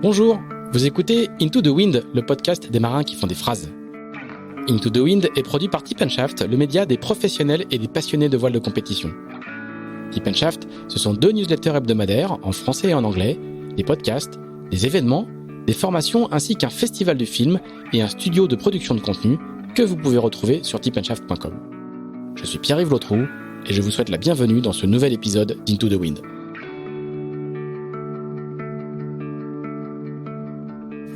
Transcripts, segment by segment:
Bonjour, vous écoutez Into the Wind, le podcast des marins qui font des phrases. Into the Wind est produit par Tip & Shaft, le média des professionnels et des passionnés de voile de compétition. Tip & Shaft, ce sont 2 newsletters hebdomadaires en français et en anglais, des podcasts, des événements, des formations ainsi qu'un festival de films et un studio de production de contenu que vous pouvez retrouver sur tipshaft.com. Je suis Pierre-Yves Lautroux et je vous souhaite la bienvenue dans ce nouvel épisode d'Into the Wind.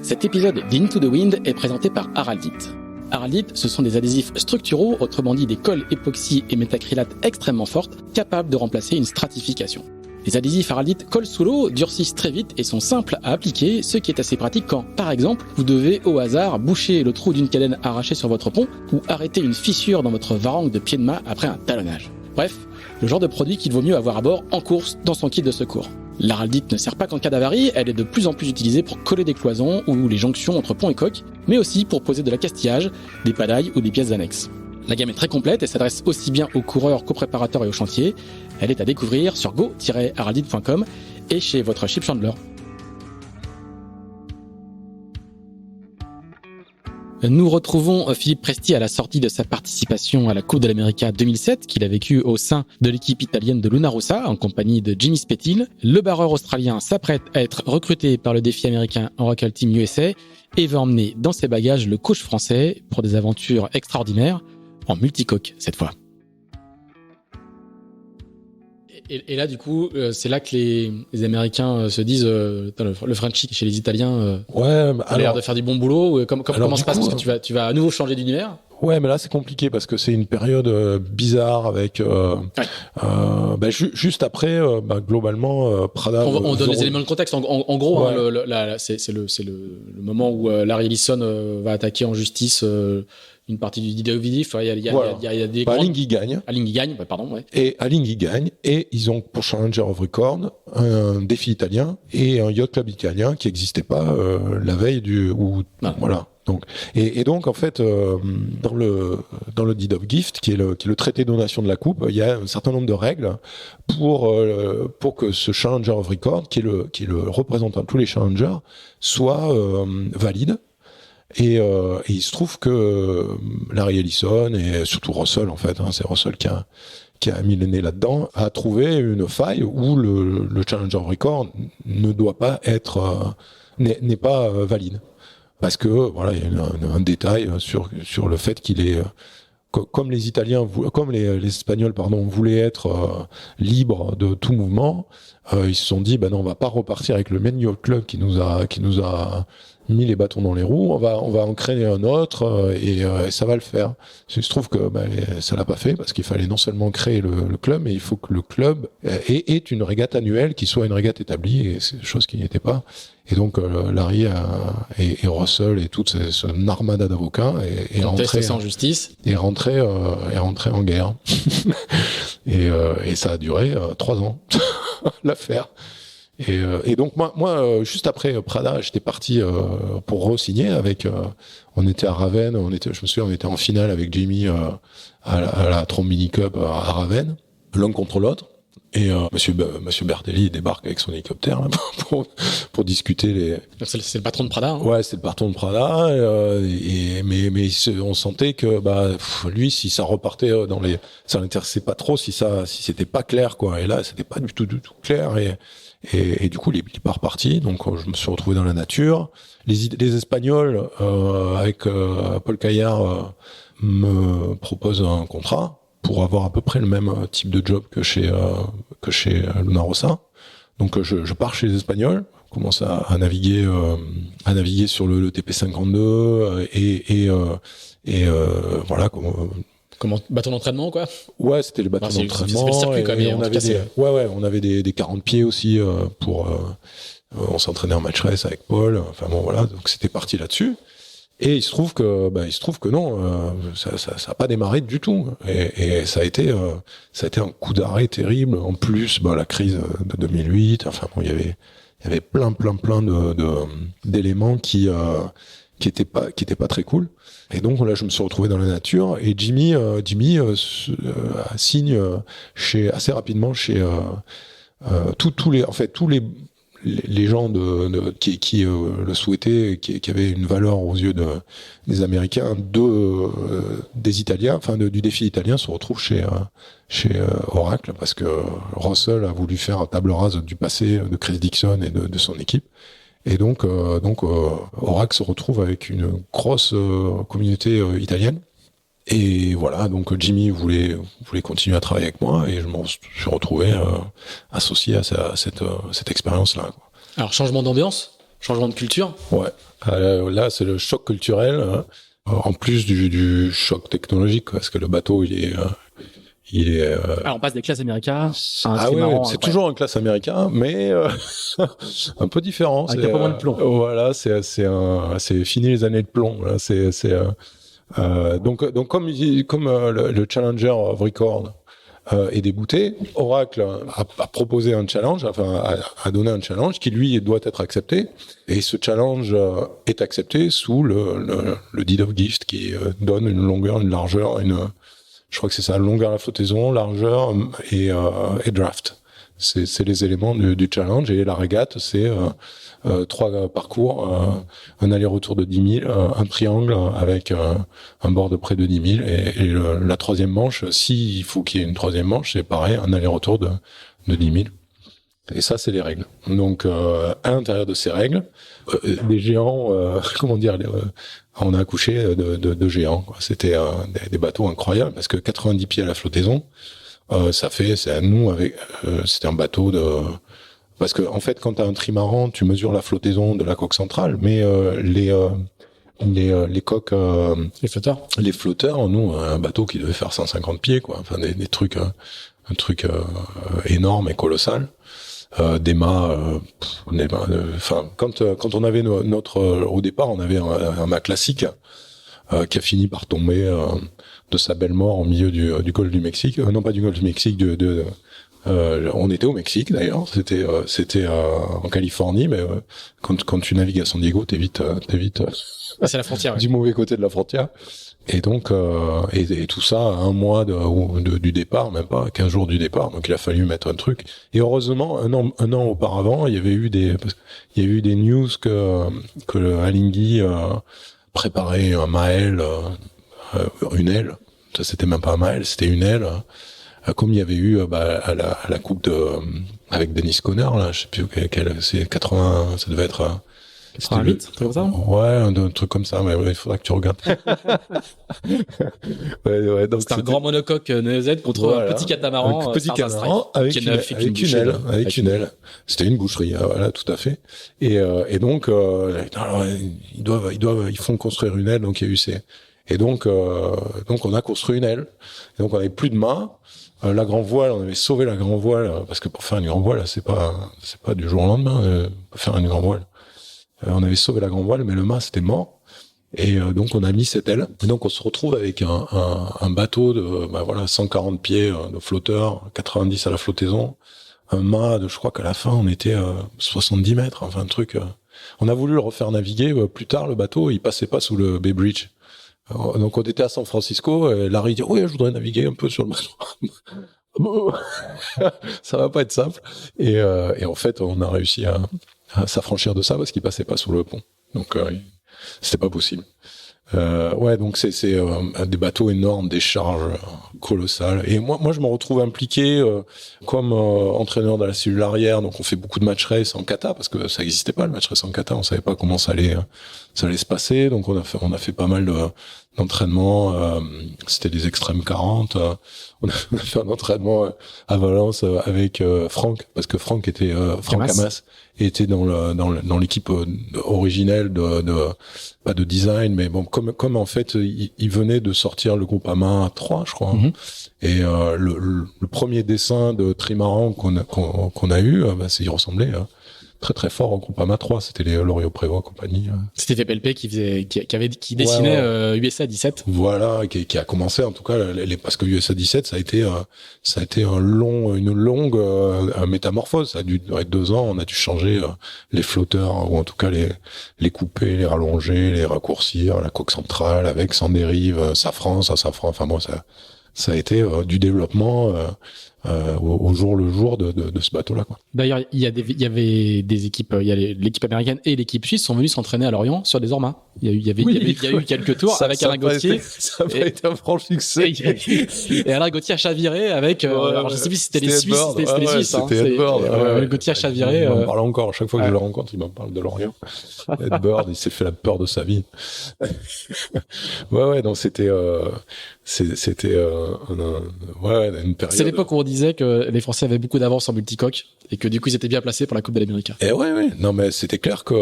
Cet épisode d'Into the Wind est présenté par Araldite. Araldite, ce sont des adhésifs structuraux, autrement dit des colles époxy et métacrylates extrêmement fortes, capables de remplacer une stratification. Les adhésifs Araldite collent sous l'eau, durcissent très vite et sont simples à appliquer, ce qui est assez pratique quand, par exemple, vous devez au hasard boucher le trou d'une cadène arrachée sur votre pont ou arrêter une fissure dans votre varangue de pied de mât après un talonnage. Bref, le genre de produit qu'il vaut mieux avoir à bord en course dans son kit de secours. L'Araldite ne sert pas qu'en cas d'avarie, elle est de plus en plus utilisée pour coller des cloisons ou les jonctions entre pont et coque, mais aussi pour poser de l'accastillage, des padailles ou des pièces annexes. La gamme est très complète et s'adresse aussi bien aux coureurs qu'aux préparateurs et aux chantiers. Elle est à découvrir sur go-araldite.com et chez votre ship chandler. Nous retrouvons Philippe Presti à la sortie de sa participation à la Coupe de l'America 2007 qu'il a vécue au sein de l'équipe italienne de Luna Rossa en compagnie de Jimmy Spettil. Le barreur australien s'apprête à être recruté par le défi américain Oracle Team USA et va emmener dans ses bagages le coach français pour des aventures extraordinaires en multicoque cette fois. Et là, du coup, c'est là que les Américains se disent le Frenchie chez les Italiens a l'air de faire du bon boulot. Comment se passe parce que tu vas à nouveau changer d'univers? Ouais, mais là c'est compliqué parce que c'est une période bizarre avec juste après globalement Prada. On donne les éléments de contexte. En gros, ouais. C'est le moment où Larry Ellison va attaquer en justice. Une partie du DOVDIF, il y a des Alinghi gagne. Alinghi gagne, pardon, ouais. Et Alinghi gagne, et ils ont pour Challenger of Record un défi italien et un yacht club italien qui n'existait pas la veille voilà. Donc donc en fait dans le Deed of Gift qui est le traité de donation de la coupe, il y a un certain nombre de règles pour que ce Challenger of Record qui est le représentant de tous les challengers soit valide. Et il se trouve que Larry Ellison et surtout Russell en fait, c'est Russell qui a mis le nez là-dedans, a trouvé une faille où le Challenger Record ne doit pas être n'est pas valide parce que voilà, il y a un détail sur le fait qu'il est comme les Italiens, comme les Espagnols, voulaient être libres de tout mouvement, ils se sont dit, non, on va pas repartir avec le même yacht club qui nous a mis les bâtons dans les roues, on va en créer un autre et ça va le faire. Il se trouve que ça l'a pas fait parce qu'il fallait non seulement créer le club, mais il faut que le club ait une régate annuelle qui soit une régate établie et c'est une chose qui n'y était pas. Et donc Larry et Russell et toute cette armada d'avocats est rentré en justice est rentré en guerre et ça a duré 3 ans l'affaire. Et donc moi juste après Prada, j'étais parti pour re-signer avec on était à Ravenne, je me souviens on était en finale avec Jimmy à la Trombini Cup à Ravenne, l'un contre l'autre. Et Monsieur Bertelli débarque avec son hélicoptère là, pour discuter C'est le patron de Prada. Hein. Ouais, c'est le patron de Prada. Mais on sentait que lui, si ça repartait ça l'intéressait pas trop, si c'était pas clair quoi. Et là, c'était pas du tout clair. Et du coup, il est pas reparti. Donc, je me suis retrouvé dans la nature. Les Espagnols avec Paul Caillard me proposent un contrat pour avoir à peu près le même type de job que chez Luna Rossa. Donc je pars chez les Espagnols, commence à naviguer sur le TP52 et voilà comment bâton d'entraînement quoi. Ouais, c'était le bâton d'entraînement. C'est le circuit quand même. On avait des 40 pieds aussi pour on s'entraînait en match race avec Paul. Enfin bon voilà, donc c'était parti là-dessus. Et il se trouve que non, ça a pas démarré du tout. Et ça a été un coup d'arrêt terrible. En plus, la crise de 2008. Enfin bon, il y avait plein d'éléments qui étaient pas très cool. Et donc là, je me suis retrouvé dans la nature. Et Jimmy signe assez rapidement chez tous les gens qui le souhaitaient, qui avaient une valeur aux yeux des Américains, des Italiens, enfin du défi italien, se retrouvent chez Oracle, parce que Russell a voulu faire table rase du passé de Chris Dixon et de son équipe. Et donc Oracle se retrouve avec une grosse communauté italienne. Et voilà, donc Jimmy voulait continuer à travailler avec moi, et je me suis retrouvé associé à cette expérience-là, quoi. Alors, changement d'ambiance, changement de culture. Ouais. Là, c'est le choc culturel, hein, en plus du choc technologique, parce que le bateau, il est. Alors, on passe des classes américaines. C'est toujours un classe américain, mais un peu différent. Avec un peu moins de plomb. Voilà, c'est fini les années de plomb. Là, donc comme le Challenger of Record est débouté, Oracle a proposé un challenge, a donné un challenge qui lui doit être accepté, et ce challenge est accepté sous le deed of gift, qui donne une longueur, une largeur, je crois que c'est ça, longueur à la flottaison, largeur et draft. C'est les éléments du challenge, et la régate, c'est 3 parcours, un aller-retour de 10 000, un triangle avec un bord de près de 10 000, et la troisième manche, s'il faut qu'il y ait une troisième manche, c'est pareil, un aller-retour de 10 000. Et ça, c'est les règles. Donc, à l'intérieur de ces règles, des géants, on a accouché de géants, quoi. C'était des bateaux incroyables, parce que 90 pieds à la flottaison, c'était un bateau parce que en fait, quand t'as un trimaran, tu mesures la flottaison de la coque centrale, mais les coques, les flotteurs, nous, un bateau qui devait faire 150 pieds, quoi. Enfin, des trucs, un truc énorme et colossal. Des mâts, quand on avait au départ, on avait un mât classique qui a fini par tomber de sa belle mort au milieu du golfe du Mexique. Non, pas du golfe du Mexique, on était au Mexique d'ailleurs, c'était en Californie, mais quand tu navigues à San Diego, t'es vite c'est la frontière, du mauvais côté de la frontière. Et donc et tout ça à un mois du départ, même pas 15 jours du départ. Donc il a fallu mettre un truc. Et heureusement, un an auparavant, il y avait eu des news que le Alinghi préparait un Maël, une aile. Ça, c'était même pas un Maël, c'était une aile. Comme il y avait eu à la coupe avec Dennis Conner, là, je sais plus c'est 80, ça devait être 88, un truc comme ça. Ouais, un truc comme ça, mais il faudra que tu regardes. ouais, donc c'était un grand monocoque NZ contre un petit catamaran. Un petit catamaran avec une aile. C'était une boucherie, voilà, tout à fait. Et donc, ils font construire une aile, donc il y a eu et donc on a construit une aile. Et donc on avait plus de mât. La grand voile, on avait sauvé la grand voile, parce que pour faire une grand voile, c'est pas du jour au lendemain, faire une grand voile. On avait sauvé la grand voile, mais le mât, c'était mort. Et donc, on a mis cette aile. Et donc, on se retrouve avec un bateau de 140 pieds de flotteur, 90 à la flottaison. Un mât je crois qu'à la fin, on était 70 mètres, enfin un truc. On a voulu le refaire naviguer. Plus tard, le bateau, il passait pas sous le Bay Bridge. Donc, on était à San Francisco, et Larry dit « Oui, je voudrais naviguer un peu sur le bateau. » Ça va pas être simple. Et en fait, on a réussi à s'affranchir de ça parce qu'il passait pas sous le pont. Donc, c'était pas possible. Donc c'est des bateaux énormes, des charges colossales. Et moi je me retrouve impliqué comme entraîneur de la cellule arrière. Donc on fait beaucoup de match race en kata parce que ça n'existait pas le match race en kata. On savait pas comment ça allait se passer. Donc on a fait pas mal d'entraînements. C'était des extrêmes 40. On a fait un entraînement à Valence avec Franck, parce que Franck était Franck Hamas était dans l'équipe originelle pas de design, mais bon, comme en fait il venait de sortir le groupe Ama 3, je crois. Mm-hmm. Et le premier dessin de trimaran qu'on a eu, il ressemblait très très fort au groupe Ama 3. C'était les Loriot Prévost compagnie. C'était VPLP qui dessinait USA 17. Voilà, qui a commencé en tout cas parce que USA 17 ça a été une longue métamorphose. Ça a dû durer 2 ans. On a dû changer les flotteurs, ou en tout cas les couper, les rallonger, les raccourcir, la coque centrale avec sans dérive, safran. Enfin bon, ça ça a été du développement au jour le jour de ce bateau-là, quoi. D'ailleurs, il y avait des équipes, l'équipe américaine et l'équipe suisse sont venues s'entraîner à Lorient sur des Orma. Il y a eu quelques tours avec Alain Gauthier. Ça a été un franc succès. Et Alain Gauthier a chaviré avec, alors je sais plus si c'était les Suisses, c'était les Suisses, c'était Edbird. Gauthier a chaviré. Il m'en parle encore, à chaque fois que je le rencontre, il m'en parle de Lorient. Edbird, il s'est fait la peur de sa vie. Donc c'était une période. C'est l'époque où on disait que les Français avaient beaucoup d'avance en multicoque et que du coup ils étaient bien placés pour la Coupe de l'Amérique. Et non mais c'était clair que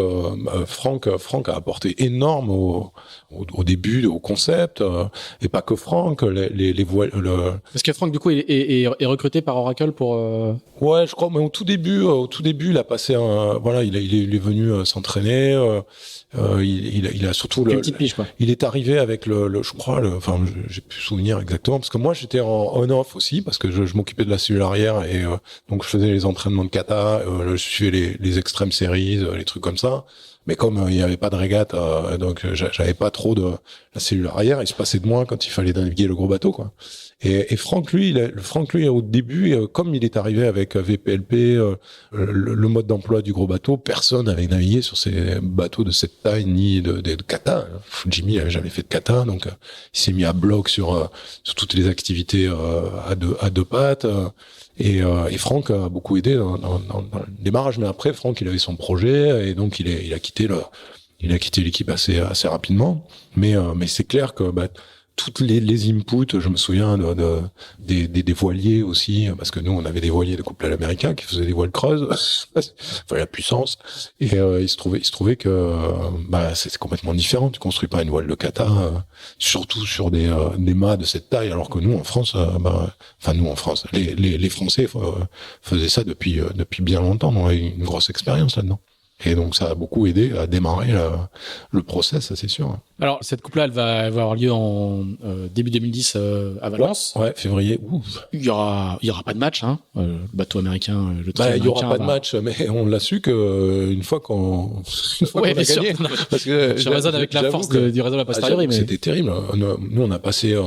Franck a apporté énorme au début, au concept, et pas que Franck, les voiles. Parce que Franck du coup est recruté par Oracle pour. Ouais, je crois, mais au tout début, il a passé il est venu s'entraîner. Il a surtout une petite pige, quoi. Il est arrivé avec j'ai plus souvenir exactement parce que moi j'étais en on-off aussi parce que je m'occupais de la cellule arrière et donc je faisais les entraînements de kata, je suivais les extreme series, les trucs comme ça. Mais comme il n'y avait pas de régate, donc j'avais pas trop de la cellule arrière, il se passait de moi quand il fallait naviguer le gros bateau, quoi. Et Franck, lui, au début, comme il est arrivé avec VPLP, le mode d'emploi du gros bateau, personne n'avait navigué sur ces bateaux de cette taille ni de kata. Jimmy avait jamais fait de kata, donc il s'est mis à bloc sur toutes les activités à deux pattes. Et Franck a beaucoup aidé dans le démarrage. Mais après, Franck, il avait son projet et donc il a quitté l'équipe assez rapidement. Mais c'est clair que toutes les inputs, je me souviens des voiliers aussi, parce que nous on avait des voiliers de couple à l'américain qui faisaient des voiles creuses, enfin la puissance. Et il se trouvait que c'est complètement différent. Tu construis pas une voile de kata, surtout sur des mâts de cette taille, alors que nous en France, les Français faisaient ça depuis bien longtemps. On a eu une grosse expérience là-dedans. Et donc ça a beaucoup aidé à démarrer le process, ça c'est sûr. Alors cette coupe-là, elle va avoir lieu en début 2010 à Valence. Ouais, février. Ouf. Il y aura pas de match, hein. Le bateau américain, le train américain. Il y aura pas de match, mais on l'a su que une fois qu'on a gagné. Parce que je raisonne avec la force du réseau de la posteriori. Mais c'était terrible. Nous on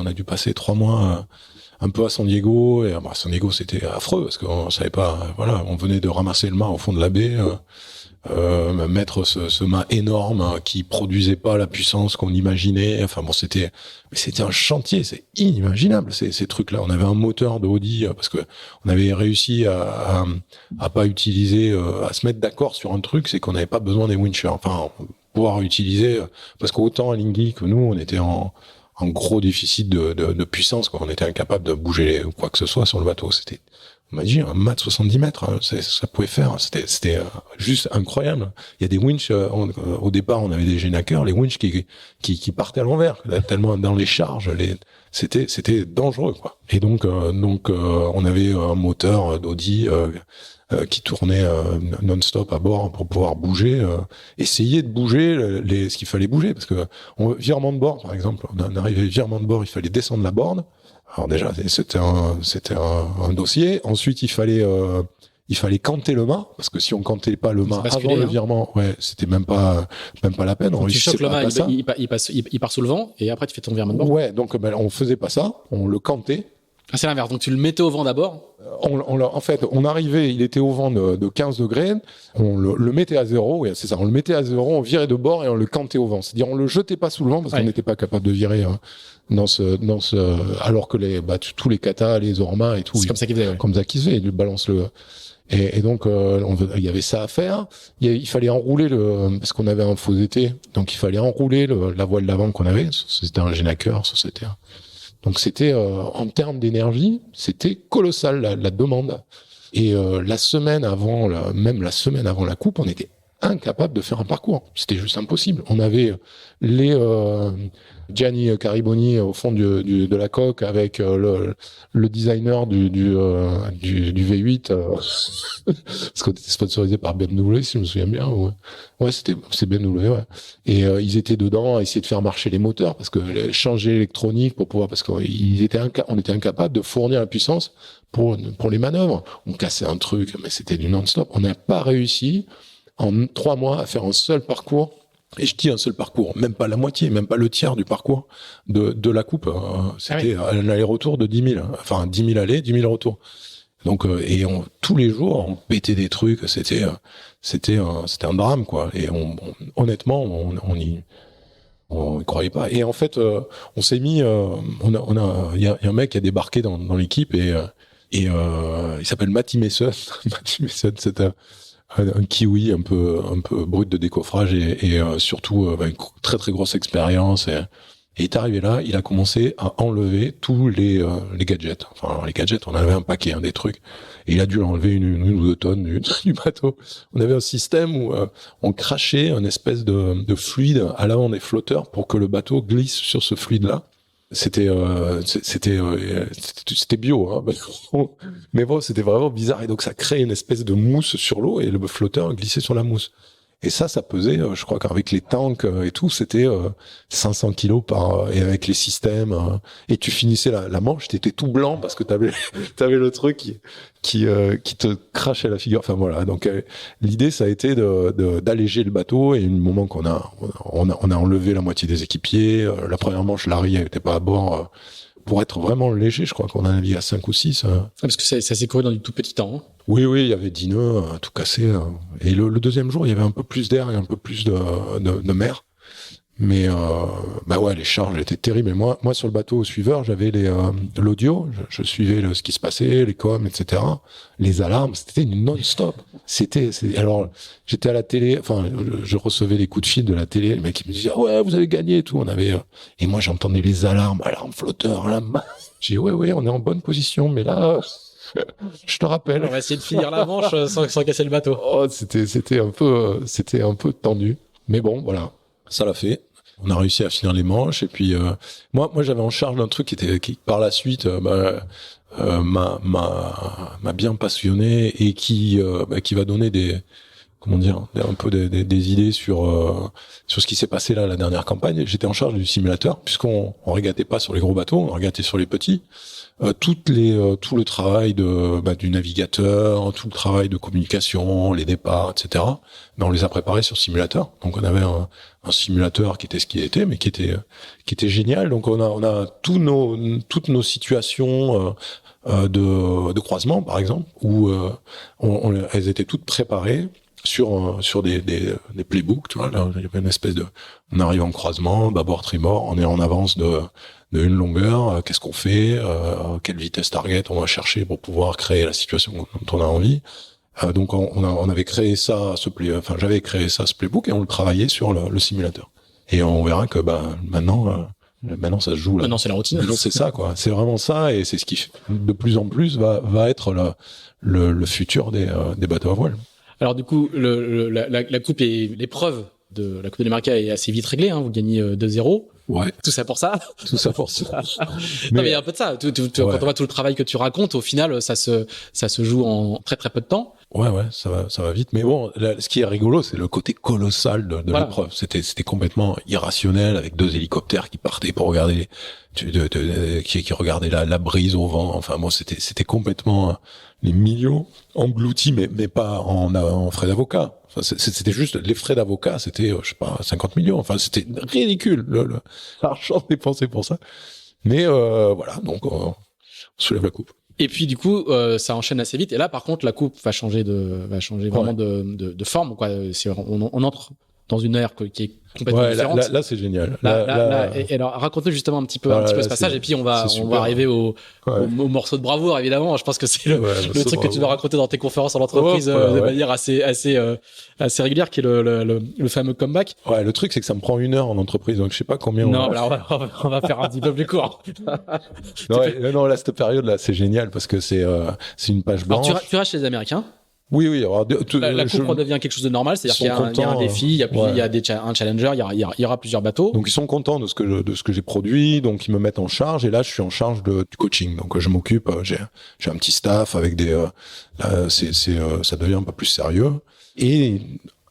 a dû passer 3 mois. Un peu à San Diego, et San Diego c'était affreux parce qu'on savait pas, on venait de ramasser le mât au fond de la baie, mettre ce mât énorme qui produisait pas la puissance qu'on imaginait. Enfin bon, c'était un chantier, c'est inimaginable ces trucs-là. On avait un moteur de Audi parce que on avait réussi à pas utiliser, à se mettre d'accord sur un truc, c'est qu'on n'avait pas besoin des winchers. Enfin, pouvoir utiliser parce qu'autant à Lingui que nous, on était en gros déficit de puissance, quoi. On était incapable de bouger quoi que ce soit sur le bateau. C'était, on m'a dit, un mât de 70 mètres, ça pouvait faire. C'était juste incroyable. Il y a des winches, au départ, on avait des Genaker, les winches qui partaient à l'envers, tellement dans les charges, c'était dangereux, quoi. Et donc, on avait un moteur d'Audi, qui tournait non-stop à bord pour pouvoir bouger, essayer de bouger ce qu'il fallait bouger, parce que virement de bord, par exemple, on arrivait virement de bord, il fallait descendre la borne. Alors déjà, c'était un dossier. Ensuite, il fallait canter le mât, parce que si on cantait pas le mât avant le virement, c'était même pas la peine. Tu choques le mât, il part sous le vent, et après tu fais ton virement de bord. Ouais, donc on faisait pas ça, on le cantait. Ah, c'est l'inverse. Donc tu le mettais au vent d'abord. En fait, on arrivait, il était au vent de 15 degrés, on le mettait à 0, c'est ça, on le mettait à 0, on virait de bord et on le cantait au vent. C'est-à-dire, on le jetait pas sous le vent parce qu'on n'était pas capable de virer alors que tous les katas, les ormas et tout. C'est comme ça qu'ils faisaient, comme ça qu'ils faisaient, ils balancent et donc, il y avait ça à faire. Il fallait enrouler parce qu'on avait un faux été, donc il fallait enrouler la voile d'avant qu'on avait. C'était un Genaker, donc c'était en termes d'énergie, c'était colossal la demande. Et la semaine avant la coupe, on était incapable de faire un parcours. C'était juste impossible. On avait les Gianni Cariboni au fond de la coque avec le designer du V8 parce qu'on était sponsorisé par BMW, si je me souviens bien. Ouais, c'est BMW, ouais. Et ils étaient dedans à essayer de faire marcher les moteurs parce que changer l'électronique parce qu'on était incapable de fournir la puissance pour les manœuvres. On cassait un truc, mais c'était du non-stop. On n'a pas réussi en 3 mois à faire un seul parcours Et je dis un seul parcours, même pas la moitié, même pas le tiers du parcours de la coupe. C'était un aller-retour de 10 000. Enfin, 10 000 allées, 10 000 retours. Donc, tous les jours, on pétait des trucs. C'était un drame, quoi. Et honnêtement, on y croyait pas. Et en fait, on s'est mis, il y a un mec qui a débarqué dans l'équipe et il s'appelle Matty Mason. Matty Mason, c'est un kiwi un peu brut de décoffrage et surtout une très très grosse expérience. Et il est arrivé là, il a commencé à enlever tous les gadgets. Enfin, les gadgets, on avait un paquet, des trucs. Et il a dû enlever une ou 2 tonnes du bateau. On avait un système où on crachait une espèce de fluide à l'avant des flotteurs pour que le bateau glisse sur ce fluide-là. C'était bio, hein. Mais bon, c'était vraiment bizarre. Et donc, ça créait une espèce de mousse sur l'eau et le flotteur glissait sur la mousse. Et ça pesait, je crois qu'avec les tanks et tout, c'était 500 kilos et avec les systèmes. Et tu finissais la manche, t'étais tout blanc parce que t'avais le truc qui te crachait la figure. Enfin voilà. Donc l'idée, ça a été d'alléger le bateau. Et au moment qu'on a enlevé la moitié des équipiers, la première manche, Larry n'était pas à bord. Pour être vraiment léger, je crois qu'on a navigué à 5 ou 6. Parce que ça s'est couru dans du tout petit temps. Hein. Oui, il y avait 10 nœuds, tout cassé. Et le deuxième jour, il y avait un peu plus d'air et un peu plus de mer. Mais les charges étaient terribles. Et moi sur le bateau au suiveur, j'avais l'audio. Je suivais ce qui se passait, les coms, etc. Les alarmes, c'était une non-stop. Alors, j'étais à la télé. Enfin, je recevais les coups de fil de la télé. Le mec il me disait ouais, vous avez gagné et tout. Et moi j'entendais les alarmes flotteur, alarme. J'ai dit ouais, on est en bonne position, mais là. Je te rappelle. On va essayer de finir la manche sans casser le bateau. Oh, c'était un peu tendu. Mais bon, voilà. Ça l'a fait. On a réussi à finir les manches. Et puis, moi, j'avais en charge d'un truc qui par la suite, m'a bien passionné et qui va donner un peu des idées sur ce qui s'est passé là, la dernière campagne. J'étais en charge du simulateur, puisqu'on régatait pas sur les gros bateaux, on régatait sur les petits. Tout le travail du navigateur, tout le travail de communication, les départs, etc. On les a préparés sur simulateur. Donc on avait un simulateur qui était ce qu'il était, mais qui était génial. Donc on a toutes nos situations de croisement, par exemple, où elles étaient toutes préparées sur des playbooks, tu vois. Là, il y avait une espèce on arrive en croisement, bâbord, tribord, on est en avance de une longueur, qu'est-ce qu'on fait, quelle vitesse target on va chercher pour pouvoir créer la situation dont on a envie. Donc on avait créé ça, j'avais créé ça, ce playbook, et on le travaillait sur le simulateur. Et on verra que maintenant ça se joue là. Maintenant c'est la routine. Maintenant c'est ça, quoi. C'est vraiment ça, et c'est ce qui de plus en plus va être le futur des bateaux à voile. Alors du coup, la coupe et l'épreuve de la Coupe de l'América est assez vite réglée. Hein. Vous gagnez 2-0. Ouais. Tout ça pour ça. Tout ça pour ça. Non, mais il y a un peu de ça. Quand on voit tout le travail que tu racontes, au final, ça se joue en très très peu de temps. Ouais, ça va vite. Mais bon, ce qui est rigolo, c'est le côté colossal de l'épreuve. C'était complètement irrationnel, avec 2 hélicoptères qui partaient pour regarder qui regardaient la brise au vent. Enfin bon, c'était complètement les millions engloutis, mais pas en frais d'avocat. Enfin, c'était juste les frais d'avocat, c'était 50 millions. Enfin, c'était ridicule l'argent dépensé pour ça. Mais voilà, donc on soulève la coupe. Et puis du coup, ça enchaîne assez vite. Et là, par contre, la coupe va changer vraiment de forme, quoi. On entre dans une ère qui est complètement différente. Là, c'est génial. Et alors, raconte-nous justement un petit peu ce passage, et puis on va arriver au morceau de bravoure, évidemment. Je pense que c'est le truc que tu dois raconter dans tes conférences en entreprise de manière assez régulière, qui est le fameux comeback. Ouais, le truc, c'est que ça me prend 1 heure en entreprise, donc je sais pas combien on va faire un petit peu plus court. Non, là, cette période-là, c'est génial parce que c'est une page blanche. Alors, tu restes chez les Américains. Oui. Alors, la coupe redevient quelque chose de normal, c'est-à-dire qu'il y a un défi, il y a un challenger, il y aura plusieurs bateaux. Donc ils sont contents de ce que j'ai produit, donc ils me mettent en charge, et là je suis en charge du coaching. Donc je m'occupe, j'ai un petit staff avec ça devient un peu plus sérieux. Et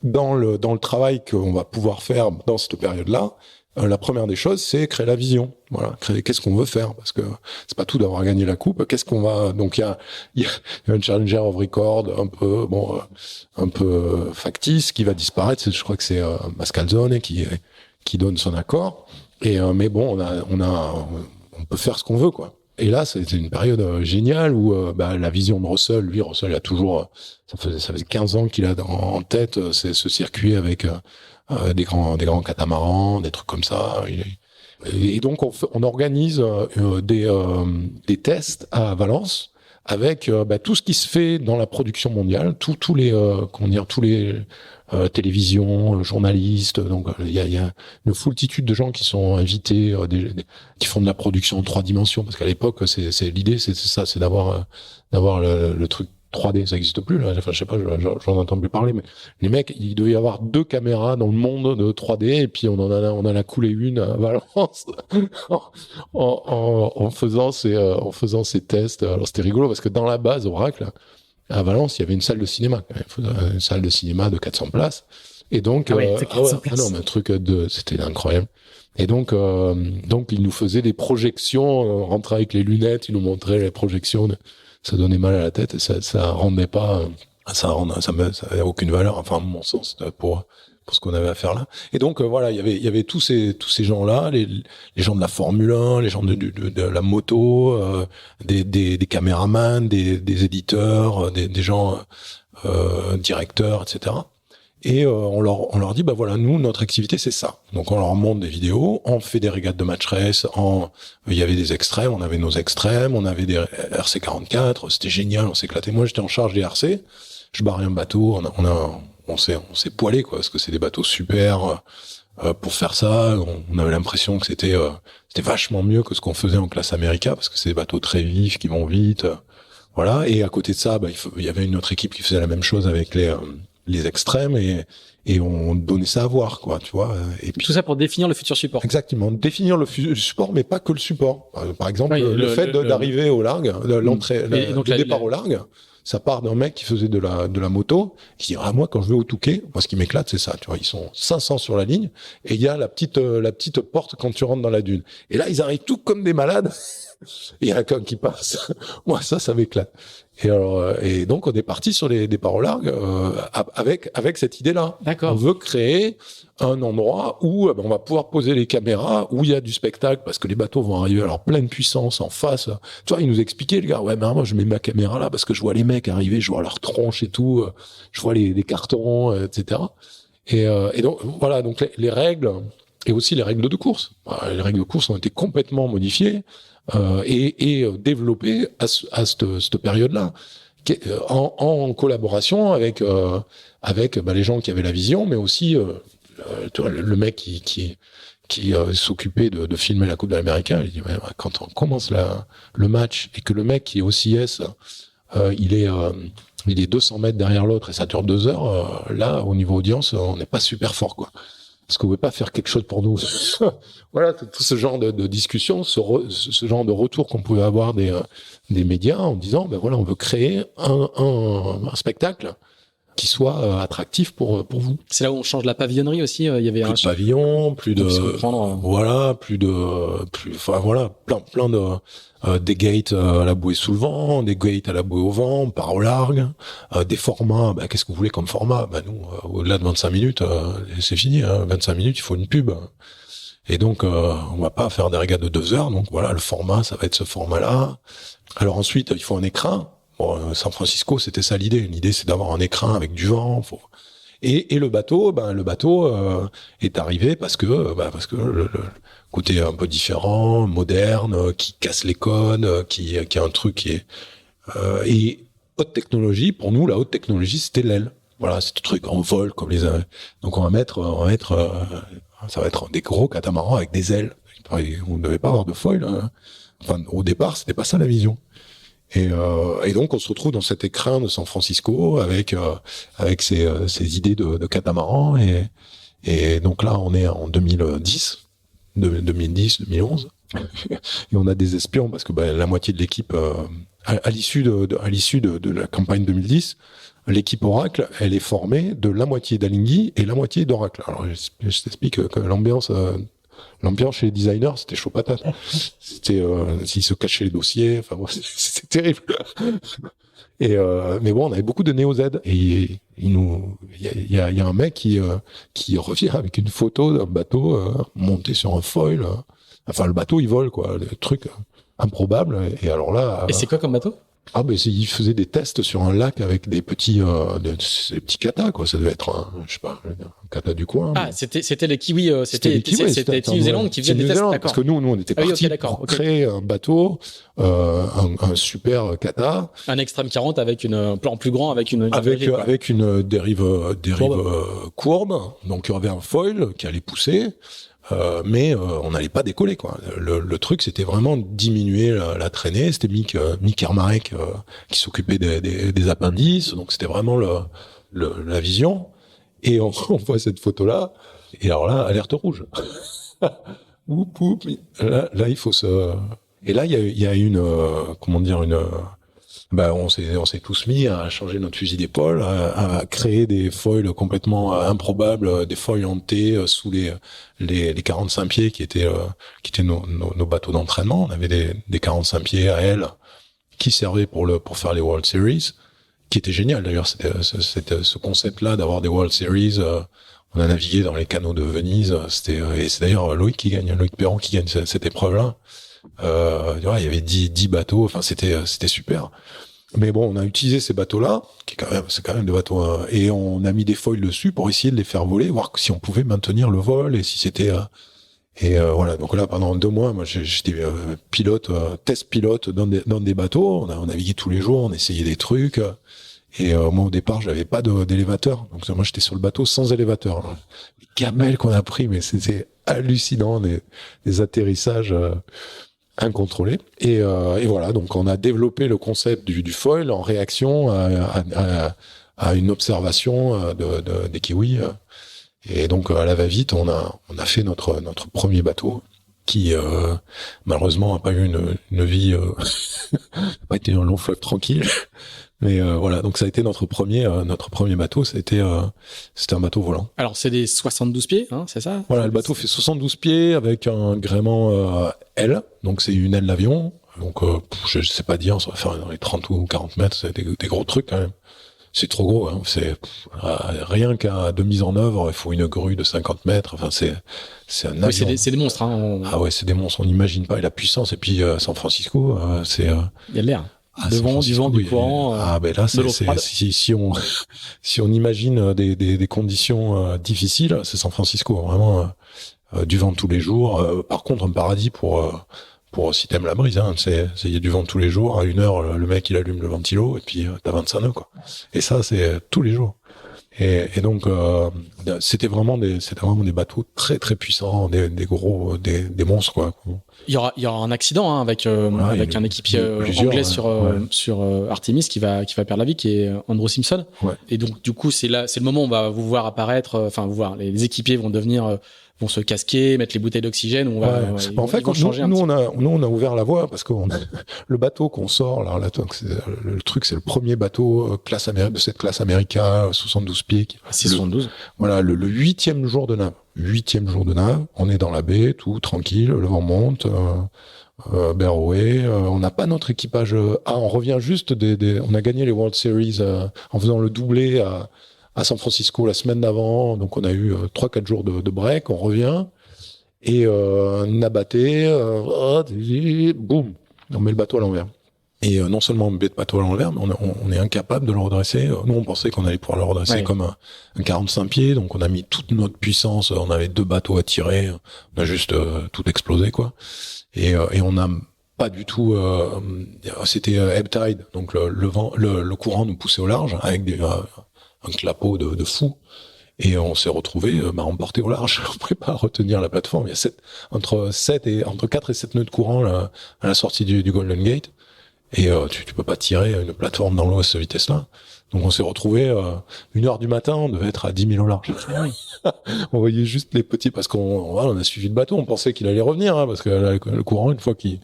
dans le travail qu'on va pouvoir faire dans cette période-là, la première des choses, c'est créer la vision. Voilà, créer qu'est-ce qu'on veut faire, parce que c'est pas tout d'avoir gagné la coupe. Qu'est-ce qu'on va donc il y a un Challenger of Record un peu factice qui va disparaître. Je crois que c'est Mascalzone qui donne son accord. Et mais bon, on peut faire ce qu'on veut, quoi. Et là, c'était une période géniale où la vision de Russell, il a toujours, ça faisait 15 ans qu'il a en tête ce circuit avec des grands catamarans, des trucs comme ça. Et donc on organise des tests à Valence avec tout ce qui se fait dans la production mondiale, tous les télévisions, journalistes. Donc il y a une foultitude de gens qui sont invités, qui font de la production en 3 dimensions, parce qu'à l'époque l'idée c'est ça, c'est d'avoir le truc 3D, ça n'existe plus là. Enfin, je sais pas, j'en entends plus parler, mais les mecs, il devait y avoir 2 caméras dans le monde de 3D, et puis on en a coulé une à Valence en faisant ces tests. Alors c'était rigolo parce que dans la base Oracle à Valence, il y avait une salle de cinéma, une salle de cinéma de 400 places, et donc un truc c'était incroyable. Et donc ils nous faisaient des projections, on rentrait avec les lunettes, ils nous montraient les projections. Ça donnait mal à la tête et ça rendait pas, ça avait aucune valeur, enfin, à mon sens, pour ce qu'on avait à faire là. Et donc, voilà, il y avait tous ces gens-là, les gens de la Formule 1, les gens de la moto, des caméramans, des éditeurs, des gens, directeurs, etc. Et on leur dit, voilà, nous, notre activité, c'est ça. Donc, on leur montre des vidéos, on fait des régates de match race, il y avait des extrêmes, on avait nos extrêmes, on avait des RC44, c'était génial, on s'éclatait. Moi, j'étais en charge des RC, je barrais un bateau, on s'est poilé, quoi, parce que c'est des bateaux super, pour faire ça, on avait l'impression que c'était vachement mieux que ce qu'on faisait en classe America, parce que c'est des bateaux très vifs, qui vont vite, voilà. Et à côté de ça, il y avait une autre équipe qui faisait la même chose avec les extrêmes et on donnait ça à voir, quoi, tu vois. Et puis, tout ça pour définir le futur support. Exactement, définir le support, mais pas que le support. Par exemple, le fait d'arriver au largue, le départ au largue, ça part d'un mec qui faisait de la moto, qui dit moi quand je vais au Touquet, moi ce qui m'éclate c'est ça, tu vois, ils sont 500 sur la ligne et il y a la petite porte quand tu rentres dans la dune. Et là ils arrivent tout comme des malades. Il y a un con qui passe. Moi ça m'éclate. Et donc on est parti sur les départs au largue avec cette idée-là. D'accord. On veut créer un endroit où on va pouvoir poser les caméras, où il y a du spectacle, parce que les bateaux vont arriver à leur pleine puissance en face. Tu vois, ils nous expliquaient, les gars, moi je mets ma caméra là parce que je vois les mecs arriver, je vois leur tronche et tout, je vois les cartons, etc. Et donc voilà, donc les règles et aussi les règles de course. Les règles de course ont été complètement modifiées. Et développé à cette période-là, en collaboration avec les gens qui avaient la vision, mais aussi tu vois, le mec qui s'occupait de filmer la Coupe de l'Américain. Il dit quand on commence le match et que le mec qui est au CS, il est 200 mètres derrière l'autre et ça dure 2 heures, là au niveau audience on n'est pas super fort, quoi. Est-ce que vous pouvez pas faire quelque chose pour nous? Voilà, tout ce genre de discussion, ce genre de retour qu'on pouvait avoir des médias en disant, voilà, on veut créer un spectacle qui soit attractif pour vous. C'est là où on change la pavillonnerie aussi. Il y avait plus de pavillon, plein de des gates à la bouée sous le vent, des gates à la bouée au vent, on part au largue, des formats. Qu'est-ce que vous voulez comme format? Nous, au-delà de 25 minutes, c'est fini. 25 minutes, il faut une pub. Et donc, on va pas faire des régates de 2 heures. Donc voilà, le format, ça va être ce format-là. Alors ensuite, il faut un écran. Bon, San Francisco, c'était ça l'idée. L'idée, c'est d'avoir un écran avec du vent. Et le bateau, est arrivé parce que le côté un peu différent, moderne, qui casse les codes, qui a un truc qui est et haute technologie. Pour nous, la haute technologie, c'était l'aile. Voilà, c'est un truc en vol comme les. Donc on va mettre, ça va être des gros catamarans avec des ailes. On ne devait pas avoir de foil. Enfin, au départ, c'était pas ça la vision. Et donc on se retrouve dans cet écrin de San Francisco avec ces idées de catamaran et donc là on est en 2010, 2011 et on a des espions parce que la moitié de l'équipe à l'issue de la campagne 2010, l'équipe Oracle elle est formée de la moitié d'Alinghi et la moitié d'Oracle. Alors je t'explique que l'ambiance l'ambiance chez les designers, c'était chaud patate. C'était, s'ils se cachaient les dossiers, enfin, bon, c'était terrible. Et mais bon, on avait beaucoup de Neo Z et il y a un mec qui revient avec une photo d'un bateau monté sur un foil. Enfin, le bateau il vole quoi, le truc improbable. Et alors là. Et c'est quoi comme bateau? Ah ben il faisait des tests sur un lac avec des petits des petits katas quoi. Ça devait être je sais pas, un kata du coin. Ah, c'était les kiwis, c'était New Zealand qui faisait des tests, d'accord. Parce que nous on était partis pour créer un bateau, un super kata. Un Extreme 40 avec un plan plus grand avec une dérive courbe. Donc il y avait un foil qui allait pousser. Mais on n'allait pas décoller quoi. Le truc c'était vraiment diminuer la traînée. C'était Mick Hermarek qui s'occupait des appendices, donc c'était vraiment la vision. Et on voit cette photo là, et alors là alerte rouge. Là il faut se. Et là il y a une on s'est tous mis à changer notre fusil d'épaule, à créer des foils complètement improbables, des foils en T sous les 45 pieds qui étaient nos bateaux d'entraînement. On avait des 45 pieds à aile qui servaient pour faire les World Series, qui était génial d'ailleurs. C'était ce concept-là d'avoir des World Series. On a navigué dans les canaux de Venise. Et c'est d'ailleurs Loïc Perron qui gagne cette épreuve-là. Il y avait 10 bateaux. Enfin, c'était super. Mais bon, on a utilisé ces bateaux-là, c'est quand même des bateaux, et on a mis des foils dessus pour essayer de les faire voler, voir si on pouvait maintenir le vol et si c'était, voilà. Donc là, pendant 2 mois, moi, j'étais test pilote dans des bateaux. On naviguait tous les jours, on essayait des trucs. Et moi, au départ, j'avais pas d'élévateur. Donc moi, j'étais sur le bateau sans élévateur. Les gamelles qu'on a pris, mais c'était hallucinant, des atterrissages incontrôlés. Et voilà, donc on a développé le concept du foil en réaction à une observation des kiwis. Et donc à la va-vite, on a fait notre premier bateau qui malheureusement a pas eu une vie pas été un long fleuve tranquille. Mais voilà, donc ça a été notre premier bateau, c'était un bateau volant. Alors c'est des 72 pieds, hein, c'est ça? Voilà, le bateau fait 72 pieds avec un gréement L, donc c'est une aile d'avion. Donc je sais pas dire, ça va faire dans les 30 ou 40 mètres, c'est des gros trucs quand même. C'est trop gros, hein. C'est rien qu'à de mise en œuvre, il faut une grue de 50 mètres. Enfin, c'est un avion. Oui, c'est des monstres. Hein. Ah ouais, c'est des monstres. On n'imagine pas. Et la puissance. Et puis San Francisco, c'est. Il y a de l'air. Du vent, du courant. Ah ben là, si on imagine des conditions difficiles, c'est San Francisco. Vraiment du vent tous les jours. Par contre, un paradis pour si t'aimes la brise, hein, il y a du vent tous les jours. À 1h, le mec il allume le ventilo et puis t'as 25 nœuds quoi. Et ça c'est tous les jours. Et donc c'était vraiment des bateaux très très puissants, des gros des monstres quoi. Il y aura un accident hein, avec un équipier anglais sur Artemis qui va perdre la vie, qui est Andrew Simpson. Ouais. Et donc du coup c'est le moment où on va vous voir apparaître. Les équipiers vont se casquer, mettre les bouteilles d'oxygène. En fait, nous on a ouvert la voie parce que le bateau qu'on sort là, le truc, c'est le premier bateau de cette classe America, 72 pieds. C'est 72. Voilà, le 8e jour de nave. 8e jour de nave. On est dans la baie, tout tranquille, le vent monte. Berroway, on n'a pas notre équipage. On revient juste on a gagné les World Series en faisant le doublé à San Francisco la semaine d'avant, donc on a eu 3-4 jours de break, on revient, et nabaté, boum, on met le bateau à l'envers. Et non seulement on met le bateau à l'envers, mais on est incapable de le redresser. Nous, on pensait qu'on allait pouvoir le redresser comme un 45 pieds, donc on a mis toute notre puissance, on avait 2 bateaux à tirer, on a juste tout explosé, quoi. Et on n'a pas du tout... c'était ebb tide, donc le vent, le courant nous poussait au large, avec un clapot de fou, et on s'est retrouvé emporté au large. On ne pouvait pas retenir la plateforme. Il y a entre 4 et 7 nœuds de courant là, à la sortie du Golden Gate, et tu peux pas tirer une plateforme dans l'eau à cette vitesse-là. Donc on s'est retrouvé 1h du matin, on devait être à 10 000 au large. On voyait juste les petits, parce qu'on a suivi le bateau, on pensait qu'il allait revenir, hein, parce que le courant, une fois qu'il...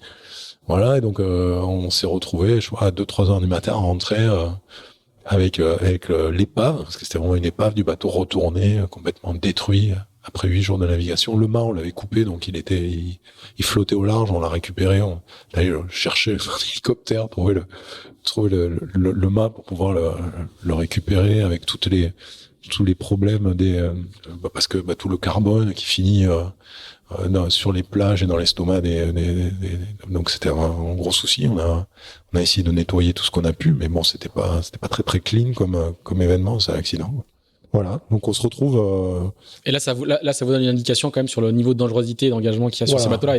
Voilà, et donc on s'est retrouvé, je crois, à 2-3 heures du matin à rentrer... avec l'épave, parce que c'était vraiment une épave du bateau retourné, complètement détruit. après 8 jours de navigation. Le mât, on l'avait coupé, donc il flottait au large, on l'a récupéré, on allait chercher l'hélicoptère, trouver le mât pour pouvoir le récupérer avec tous les problèmes parce que tout le carbone qui finit sur les plages et dans l'estomac donc c'était un gros souci. On a essayé de nettoyer tout ce qu'on a pu, mais bon, c'était pas très très clean comme événement, c'est l'accident. Voilà, donc on se retrouve. Et là, ça vous donne une indication quand même sur le niveau de dangerosité et d'engagement qu'il y a sur ces bateaux-là.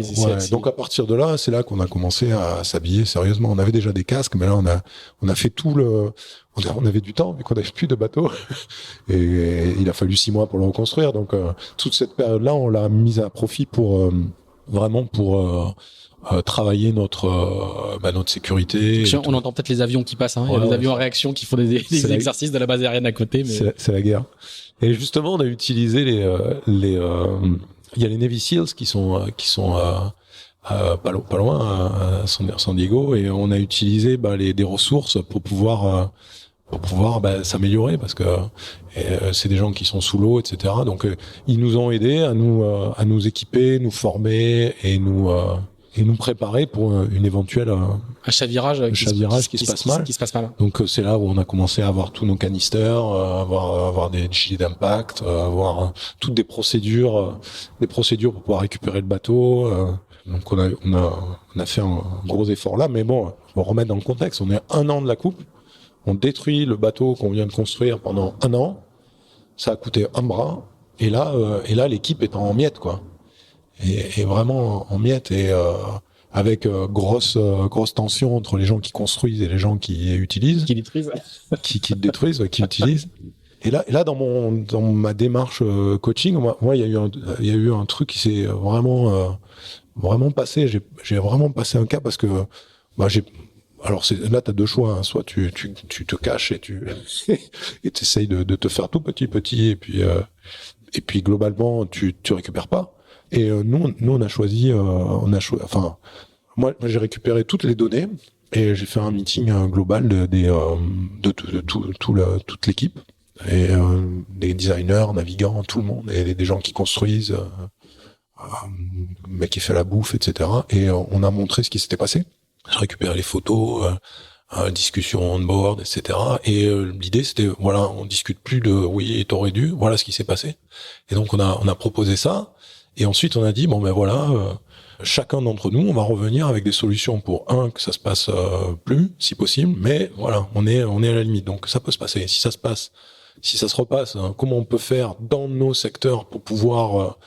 Donc à partir de là, c'est là qu'on a commencé à s'habiller sérieusement. On avait déjà des casques, mais là on a fait on avait du temps vu qu'on n'avait plus de bateau et il a fallu 6 mois pour le reconstruire. Donc toute cette période-là, on l'a mise à profit pour vraiment travailler notre sécurité. On entend peut-être les avions qui passent. Il y a des avions en réaction qui font des exercices de la base aérienne à côté. Mais... C'est la guerre. Et justement, on a utilisé il y a les Navy Seals qui sont pas loin à San Diego, et on a utilisé des ressources pour pouvoir s'améliorer, parce que c'est des gens qui sont sous l'eau, etc. Donc ils nous ont aidés à nous équiper, nous former et nous préparer pour une éventuelle un chavirage qui se passe mal. Donc c'est là où on a commencé à avoir tous nos canisters, avoir des gilets d'impact, avoir toutes des procédures pour pouvoir récupérer le bateau. Donc on a fait un gros effort là, mais bon, pour remettre dans le contexte, on est 1 an de la coupe, on détruit le bateau qu'on vient de construire pendant 1 an, ça a coûté un bras, et là l'équipe est en miettes, quoi. Et vraiment en miettes, et avec grosse tension entre les gens qui construisent et les gens qui utilisent, qui détruisent, qui détruisent, qui utilisent. Et là dans ma démarche coaching, moi il y a eu un truc qui s'est vraiment passé. J'ai vraiment passé un cap, parce que alors là t'as 2 choix, hein. Soit tu te caches et t'essayes de te faire tout petit, et puis globalement tu récupères pas. Et nous on a choisi, moi j'ai récupéré toutes les données et j'ai fait un meeting global de toute l'équipe, et des designers, navigants, tout le monde, et des gens qui construisent, mec qui fait la bouffe, etc. Et on a montré ce qui s'était passé. J'ai récupéré les photos, discussion on board, etc. Et l'idée c'était, voilà, on discute plus de oui, t'aurais dû, voilà ce qui s'est passé. Et donc on a proposé ça. Et ensuite, on a dit, chacun d'entre nous, on va revenir avec des solutions pour que ça se passe plus, si possible, mais voilà, on est à la limite. Donc ça peut se passer. Si ça se repasse, comment on peut faire dans nos secteurs pour pouvoir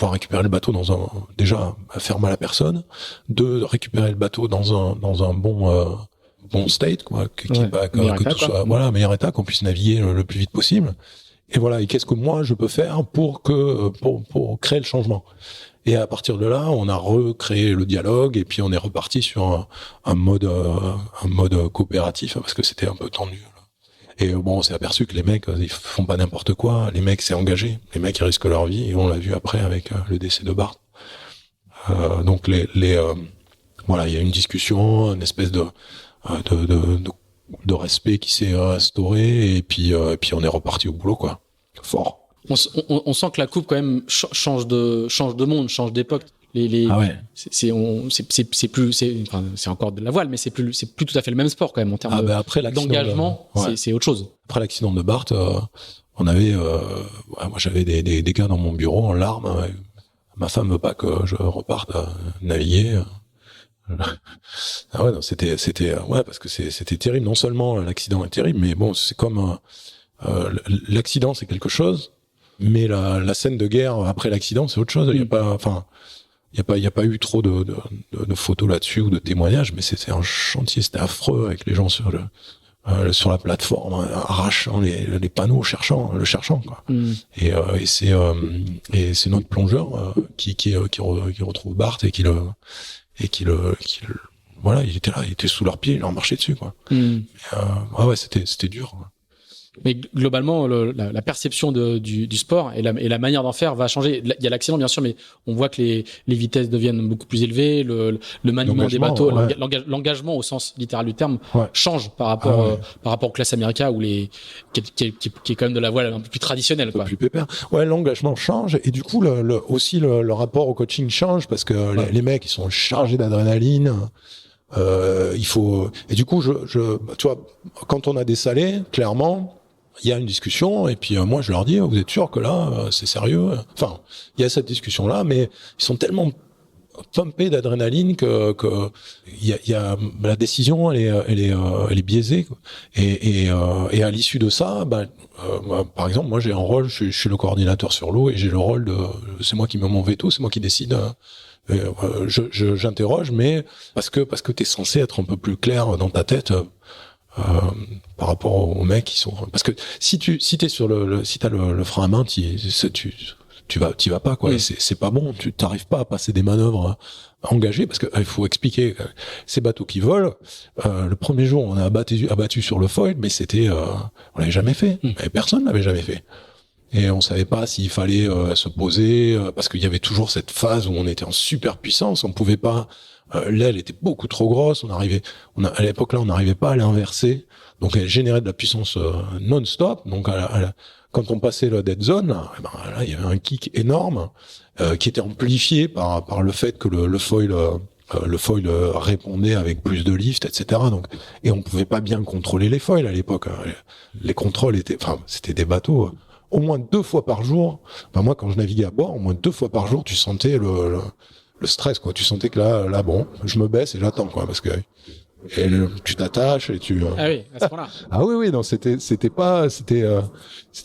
récupérer le bateau déjà faire mal à personne, de récupérer le bateau dans un bon state, quoi, que tout soit meilleur état, qu'on puisse naviguer le plus vite possible. Et voilà, et qu'est-ce que moi je peux faire pour créer le changement. Et à partir de là, on a recréé le dialogue, et puis on est reparti sur un mode coopératif, parce que c'était un peu tendu. Et bon, on s'est aperçu que les mecs, ils font pas n'importe quoi. Les mecs, c'est engagé. Les mecs, ils risquent leur vie, et on l'a vu après avec le décès de Bart. Donc voilà, il y a une discussion, une espèce de respect qui s'est instauré, et puis on est reparti au boulot, quoi. Fort. On sent que la coupe quand même change de monde, change d'époque. C'est encore de la voile, mais c'est plus tout à fait le même sport quand même en termes d'engagement. C'est autre chose. Après l'accident de Bart, on avait, moi j'avais des gars dans mon bureau en larmes. Ma femme veut pas que je reparte naviguer. Non, c'était parce que c'était terrible. Non seulement l'accident est terrible, mais bon, c'est comme l'accident, c'est quelque chose, mais la scène de guerre après l'accident, c'est autre chose. Il y a pas eu trop de photos là-dessus ou de témoignages, mais c'était un chantier, c'était affreux, avec les gens sur la plateforme, arrachant les panneaux, le cherchant, quoi. Et c'est notre plongeur qui retrouve Bart, et voilà, il était là, il était sous leurs pieds, il leur marchait dessus, quoi. C'était dur, quoi. Mais globalement, la perception du sport et la manière d'en faire va changer. Il y a l'accident, bien sûr, mais on voit que les vitesses deviennent beaucoup plus élevées, le maniement des bateaux, l'engagement au sens littéral du terme change par rapport aux classes américaines qui est quand même de la voile un peu plus traditionnelle, quoi. Plus pépère. Ouais, l'engagement change et du coup aussi le rapport au coaching change parce que les mecs ils sont chargés d'adrénaline. Il faut et du coup tu vois, quand on a des salés, clairement il y a une discussion et puis moi je leur dis vous êtes sûr que là c'est sérieux, enfin il y a cette discussion là, mais ils sont tellement pumpés d'adrénaline que il y a la décision elle est biaisée, quoi. Et à l'issue de ça par exemple moi j'ai un rôle, je suis le coordinateur sur l'eau et j'ai le rôle c'est moi qui mets mon veto, c'est moi qui décide. J'interroge, mais parce que t'es censé être un peu plus clair dans ta tête par rapport aux mecs qui sont. Parce que si t'es sur si t'as le frein à main, t'y vas pas, quoi. Et c'est pas bon. Tu t'arrives pas à passer des manœuvres engagées parce que il faut expliquer ces bateaux qui volent. Le premier jour, on a abattu sur le foil, mais on l'avait jamais fait. Et personne l'avait jamais fait. Et on savait pas s'il fallait se poser parce qu'il y avait toujours cette phase où on était en super puissance, on pouvait pas l'aile était beaucoup trop grosse, à l'époque là on n'arrivait pas à l'inverser. Donc elle générait de la puissance non-stop. Donc quand on passait la dead zone, là il y avait un kick énorme qui était amplifié par le fait que le foil répondait avec plus de lift, etc. Donc, et on pouvait pas bien contrôler les foils à l'époque. Les contrôles c'était des bateaux au moins 2 fois par jour. Moi, quand je naviguais à bord, au moins 2 fois par jour, tu sentais le stress, quoi. Tu sentais que là, bon, je me baisse et j'attends, quoi, parce que tu t'attaches et tu. Ah oui, à ce point-là. Ah oui, non, c'était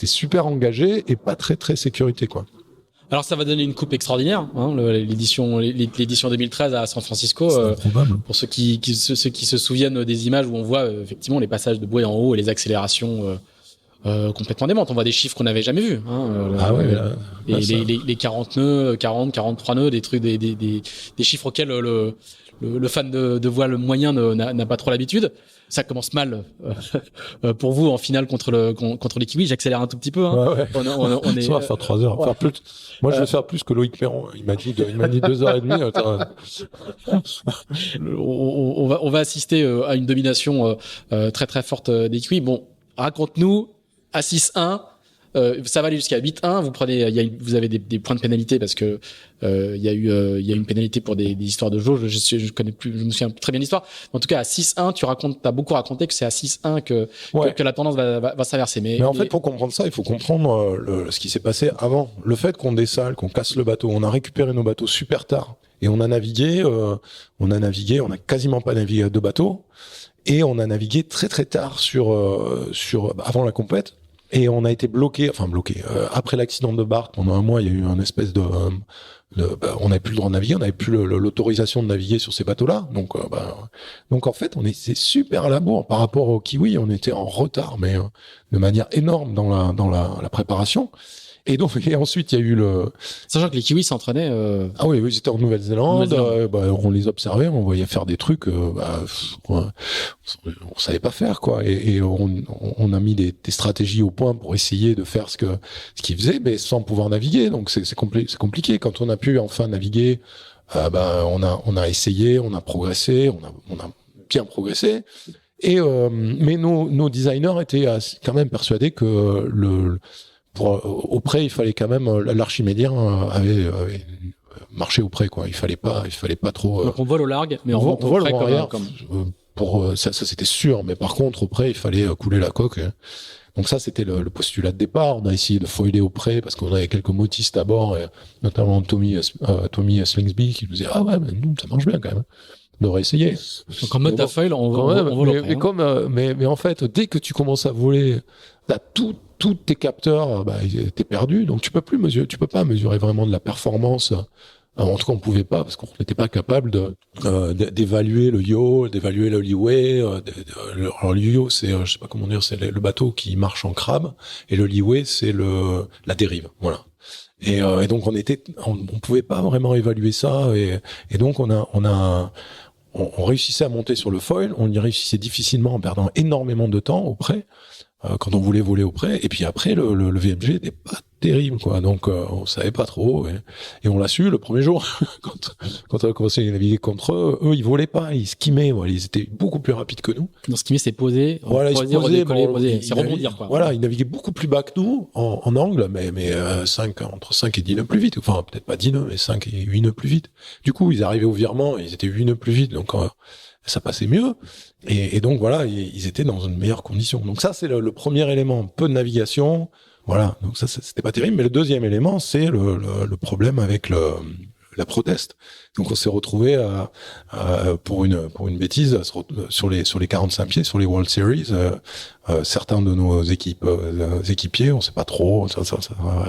super engagé et pas très très sécurité, quoi. Alors ça va donner une coupe extraordinaire, hein, l'édition 2013 à San Francisco. Pour ceux qui se souviennent des images où on voit effectivement les passages de bouée en haut et les accélérations. Complètement démente. On voit des chiffres qu'on n'avait jamais vus. Les 40 nœuds, 40, 43 nœuds, des trucs, des chiffres auxquels le fan de voile moyen n'a pas trop l'habitude. Ça commence mal pour vous en finale contre les Kiwis. J'accélère un tout petit peu. Hein. On va faire 3 heures. Faire plus. Moi, je vais faire plus que Loïc Perron. Il m'a dit 2h30. On va assister à une domination très très forte des Kiwis. Bon, raconte-nous. À 6-1, ça va aller jusqu'à 8-1. Vous avez des points de pénalité parce que il y a eu une pénalité pour des histoires de jauge. Je connais plus, je me souviens très bien l'histoire. En tout cas, à 6-1, t'as beaucoup raconté que c'est à 6-1 que la tendance va s'inverser. Mais en fait, pour comprendre ça, il faut comprendre ce qui s'est passé avant. Le fait qu'on dessale, qu'on casse le bateau, on a récupéré nos bateaux super tard et on a navigué, on a quasiment pas navigué à 2 bateaux. Et on a navigué très très tard avant la compète. Et on a été bloqué. Après l'accident de Bart, pendant 1 mois, il y a eu un espèce on n'avait plus le droit de naviguer, on n'avait plus l'autorisation de naviguer sur ces bateaux-là. Donc en fait, on était super à la bourre par rapport aux Kiwis. On était en retard, mais de manière énorme dans la préparation. Et ensuite, il y a eu Sachant que les Kiwis s'entraînaient. Ah oui, ils étaient en Nouvelle-Zélande. On les observait, on voyait faire des trucs. On savait pas faire, quoi. Et on a mis des stratégies au point pour essayer de faire ce qu'ils faisaient, mais sans pouvoir naviguer. Donc c'est compliqué. Quand on a pu enfin naviguer, on a essayé, on a progressé, on a bien progressé. Mais nos designers étaient quand même persuadés que au près, il fallait quand même l'archimédien avait marché au près, quoi. Il fallait pas trop. Donc on vole au large, mais on remonte au près comme. Pour ça c'était sûr. Mais par contre, au près, il fallait couler la coque. Hein. Donc ça, c'était le postulat de départ. On a essayé de foiler au près parce qu'on avait quelques motistes à bord, et notamment Tommy Slingsby qui nous disait mais nous ça marche bien quand même. On devrait essayer. Donc en mode foil, on vole au près. Mais en fait, dès que tu commences à voler, t'as tous tes capteurs, t'es perdu. Donc tu peux pas mesurer vraiment de la performance. En tout cas, on pouvait pas parce qu'on n'était pas capable d'évaluer le yaw, d'évaluer le leeway. Alors le yaw, c'est je sais pas comment dire, c'est le bateau qui marche en crabe, et le leeway, c'est la dérive. Voilà. Et donc on pouvait pas vraiment évaluer ça, et donc on réussissait à monter sur le foil, on y réussissait difficilement en perdant énormément de temps au près. quand on voulait voler auprès. Et puis après, le VMG n'était pas terrible, quoi. Donc, on savait pas trop. Et on l'a su le premier jour. quand on a commencé à naviguer contre eux, ils volaient pas, ils skimmaient. Voilà, ils étaient beaucoup plus rapides que nous. Dans skimmer, c'est poser. Voilà, ils se posaient, c'est rebondir, quoi. Voilà, ils naviguaient beaucoup plus bas que nous, en angle, mais entre 5 et 10 nœuds plus vite. Enfin, peut-être pas 10 nœuds, mais 5 et 8 nœuds plus vite. Du coup, ils arrivaient au virement, ils étaient 8 nœuds plus vite. Donc, ça passait mieux. Et donc, voilà, ils étaient dans une meilleure condition. Donc ça, c'est le premier élément. Peu de navigation. Voilà, donc ça c'était pas terrible. Mais le deuxième élément, c'est le problème avec la proteste. Donc on s'est retrouvé pour une bêtise sur les 45 pieds, sur les World Series. Certains de nos équipiers, on sait pas trop, ça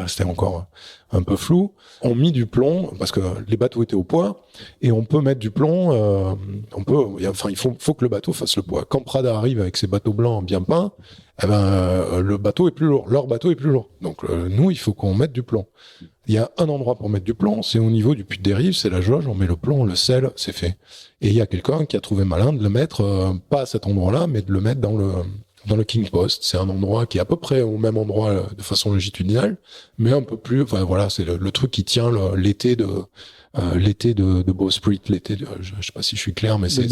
c'était encore un peu flou, ont mis du plomb parce que les bateaux étaient au poids et on peut mettre du plomb. Il faut que le bateau fasse le poids. Quand Prada arrive avec ses bateaux blancs bien peints, le bateau est plus lourd, leur bateau est plus lourd. Donc nous, il faut qu'on mette du plomb. Il y a un endroit pour mettre du plomb, c'est au niveau du puits de dérive, c'est la jauge, on met le plomb, le sel, c'est fait. Et il y a quelqu'un qui a trouvé malin de le mettre, pas à cet endroit-là, mais de le mettre dans le King Post. C'est un endroit qui est à peu près au même endroit de façon longitudinale, mais un peu plus, enfin voilà, c'est le truc qui tient l'été de Bowsprit, je sais pas si je suis clair, mais c'est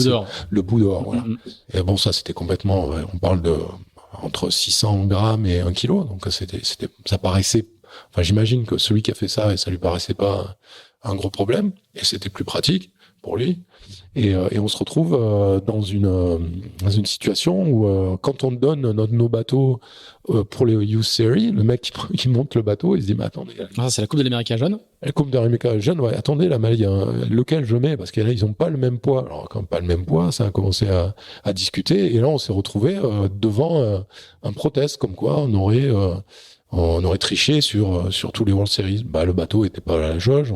le bout dehors, voilà. Et bon, ça, c'était complètement, on parle de entre 600 grammes et 1 kilo, donc ça paraissait. Enfin, j'imagine que celui qui a fait ça, et ça lui paraissait pas un gros problème, et c'était plus pratique pour lui. Et on se retrouve dans une situation où quand on donne nos bateaux pour les Youth Series, le mec qui monte le bateau, il se dit mais attendez. C'est la Coupe de l'Amérique jeune. La Coupe de l'Amérique jeune, ouais. Attendez, là, lequel je mets parce que là ils ont pas le même poids. Alors quand pas le même poids, ça a commencé à discuter et là on s'est retrouvé devant un protest comme quoi on aurait triché sur tous les World Series. Bah, le bateau était pas à la jauge.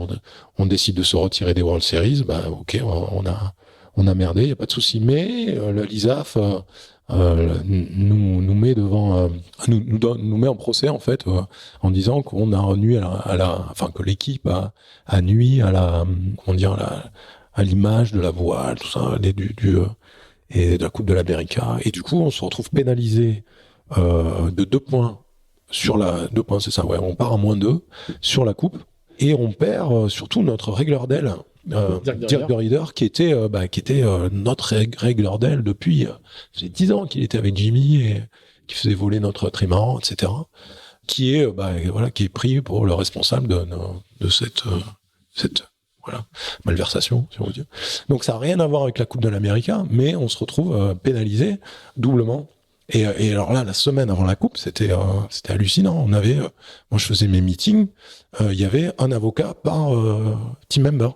On décide de se retirer des World Series. Bah, ok, on a merdé, y a pas de souci. Mais l'ISAF nous met devant, nous met en procès en fait, en disant qu'on a nui enfin que l'équipe a nui à l'image de la voile, tout ça, et de la Coupe de l'Amérique. Et du coup, on se retrouve pénalisé de 2 points. 2 points, c'est ça, ouais. On part à -2 sur la coupe et on perd surtout notre régleur d'aile, Dirk de Reader, qui était notre régleur d'aile depuis, ça faisait 10 ans qu'il était avec Jimmy et qui faisait voler notre trimaran, etc. Qui est pris pour le responsable de cette malversation, si on veut dire. Donc ça n'a rien à voir avec la Coupe de l'Amérique, mais on se retrouve pénalisé doublement. Et alors là, la semaine avant la coupe, c'était hallucinant. Moi, je faisais mes meetings, il y avait un avocat par team member.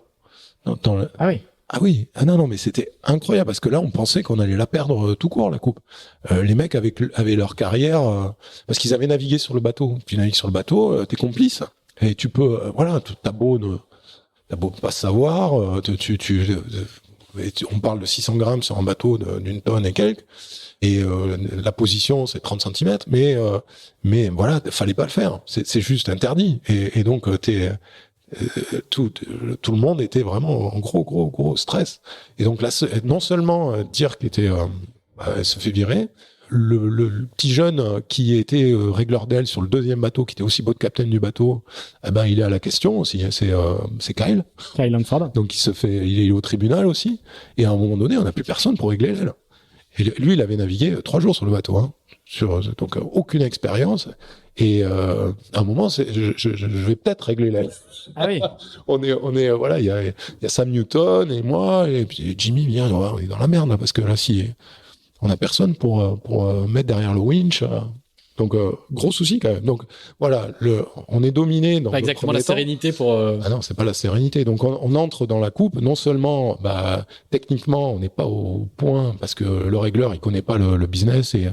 Ah oui. Ah oui. Ah non, mais c'était incroyable parce que là, on pensait qu'on allait la perdre tout court, la coupe. Les mecs avaient leur carrière parce qu'ils avaient navigué sur le bateau. Tu navigues sur le bateau, t'es complice et tu peux, t'as beau pas savoir, on parle de 600 grammes sur un bateau d'une tonne et quelques. Et la position c'est 30 cm, mais voilà, fallait pas le faire. C'est juste interdit. Et donc tout le monde était vraiment en gros stress. Et donc là, non seulement Dirk se fait virer, le petit jeune qui était régleur d'aile sur le deuxième bateau, qui était aussi boat captain du bateau, il est à la question aussi. C'est Kyle Langford. Donc il est au tribunal aussi. Et à un moment donné, on n'a plus personne pour régler l'aile. Et lui, il avait navigué 3 jours sur le bateau, donc aucune expérience. Et à un moment, je vais peut-être régler l'aile. Ah oui. on est voilà, il y a Sam Newton et moi, et puis Jimmy vient, on est dans la merde là, parce que là, si on a personne pour mettre derrière le winch. Donc gros souci quand même. Donc voilà, on est dominé dans pas exactement la sérénité pour. Ah non, c'est pas la sérénité. Donc on entre dans la coupe. Non seulement, techniquement, on n'est pas au point parce que le régleur il connaît pas le business et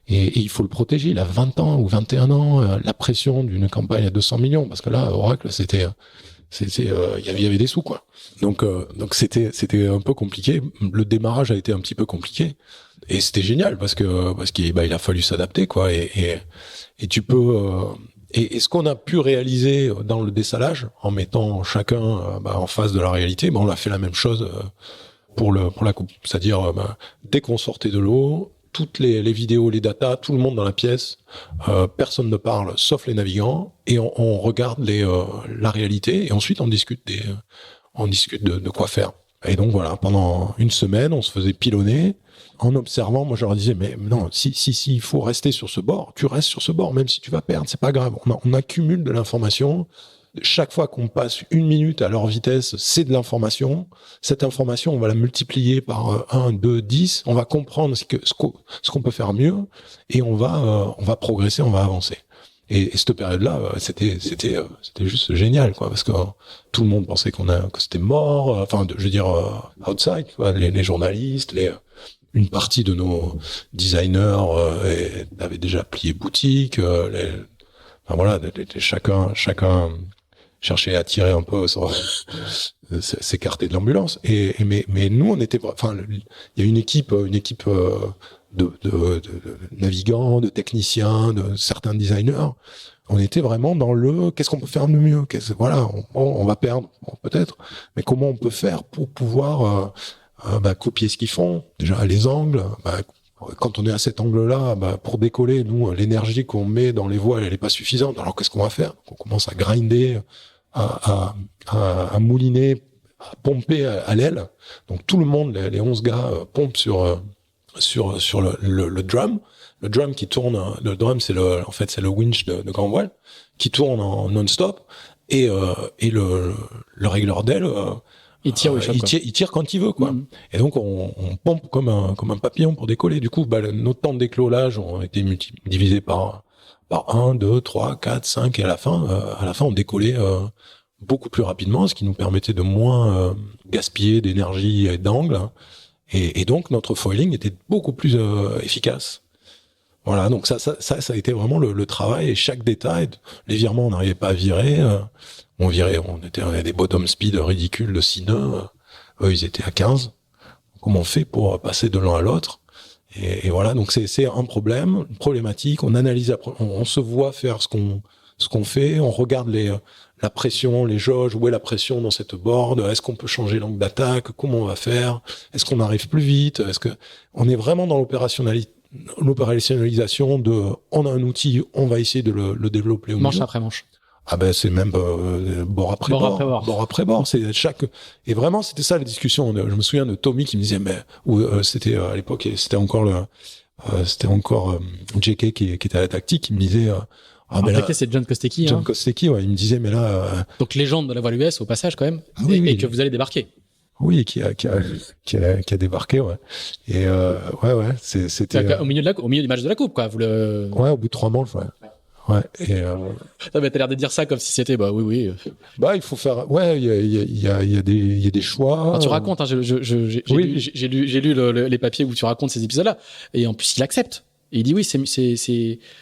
il faut le protéger. Il a 20 ans ou 21 ans. La pression d'une campagne à 200 millions parce que là, Oracle, il y avait des sous quoi. Donc c'était un peu compliqué. Le démarrage a été un petit peu compliqué. Et c'était génial parce qu'il a fallu s'adapter quoi et tu peux et ce qu'on a pu réaliser dans le dessalage en mettant chacun en face de la réalité, on a fait la même chose pour la coupe, c'est-à-dire dès qu'on sortait de l'eau, toutes les vidéos, les datas, tout le monde dans la pièce, personne ne parle sauf les navigants, et on regarde la réalité, et ensuite on discute de quoi faire. Et donc voilà, pendant une semaine, on se faisait pilonner en observant. Moi, je leur disais, mais non, si il faut rester sur ce bord, tu restes sur ce bord, même si tu vas perdre, c'est pas grave. On accumule de l'information. Chaque fois qu'on passe 1 minute à leur vitesse, c'est de l'information. Cette information, on va la multiplier par 1, 2, 10. On va comprendre ce qu'on peut faire mieux, et on va progresser, on va avancer. Et cette période-là, c'était juste génial, quoi, parce que tout le monde pensait que c'était mort. Enfin, je veux dire, outside, quoi, les journalistes, une partie de nos designers avaient déjà plié boutique. Enfin voilà, chacun cherchait à tirer un peu, s'écarter de l'ambulance. Mais nous, on était, enfin, il y a une équipe de navigants, de techniciens, de certains designers. On était vraiment dans qu'est-ce qu'on peut faire de mieux. Voilà, on va perdre, peut-être, mais comment on peut faire pour pouvoir copier ce qu'ils font. Déjà les angles. Quand on est à cet angle-là, pour décoller, nous, l'énergie qu'on met dans les voiles, elle est pas suffisante. Alors qu'est-ce qu'on va faire? On commence à grinder, à mouliner, à pomper à l'aile. Donc tout le monde, les 11 gars, pompent sur le drum. Le drum qui tourne. Le drum, c'est le winch de grand voile qui tourne en non-stop, et le régleur d'aile. Il tire il tire quand il veut, quoi. Mmh. Et donc on pompe comme un papillon pour décoller. Du coup, nos temps de décollage ont été divisés par 1, 2, 3, 4, 5, et à la fin on décollait beaucoup plus rapidement, ce qui nous permettait de moins gaspiller d'énergie et d'angle. Et donc notre foiling était beaucoup plus efficace. Voilà, donc ça a été vraiment le travail, et chaque détail. Les virements, on n'arrivait pas à virer. On avait des bottom speed ridicules de 6 nœuds. Eux, ils étaient à 15. Comment on fait pour passer de l'un à l'autre? Et voilà, donc c'est un problème, une problématique. On analyse, on se voit faire ce qu'on fait. On regarde la pression, les jauges. Où est la pression dans cette board? Est-ce qu'on peut changer l'angle d'attaque? Comment on va faire? Est-ce qu'on arrive plus vite? On est vraiment dans l'opérationnalisation on a un outil, on va essayer de le développer au mieux. Manche après manche. Ah ben c'est même bord après bord. C'est et vraiment c'était ça la discussion. Je me souviens de Tommy qui me disait c'était à l'époque, c'était encore JK qui était à la tactique, qui me disait JK, c'est John Kostecki. John Kostecki, ouais, il me disait mais là donc légende de la voile US au passage quand même, et que vous allez débarquer. Oui, qui a débarqué, ouais. Et ouais, c'était au milieu du match de la coupe, quoi. Ouais, au bout de 3 manches, ouais. Ouais. Et t'as l'air de dire ça comme si c'était oui. Il faut faire. Ouais, il y a des choix. Alors, tu racontes, hein, j'ai lu les papiers où tu racontes ces épisodes-là, et en plus il accepte. Et il dit oui, c'est.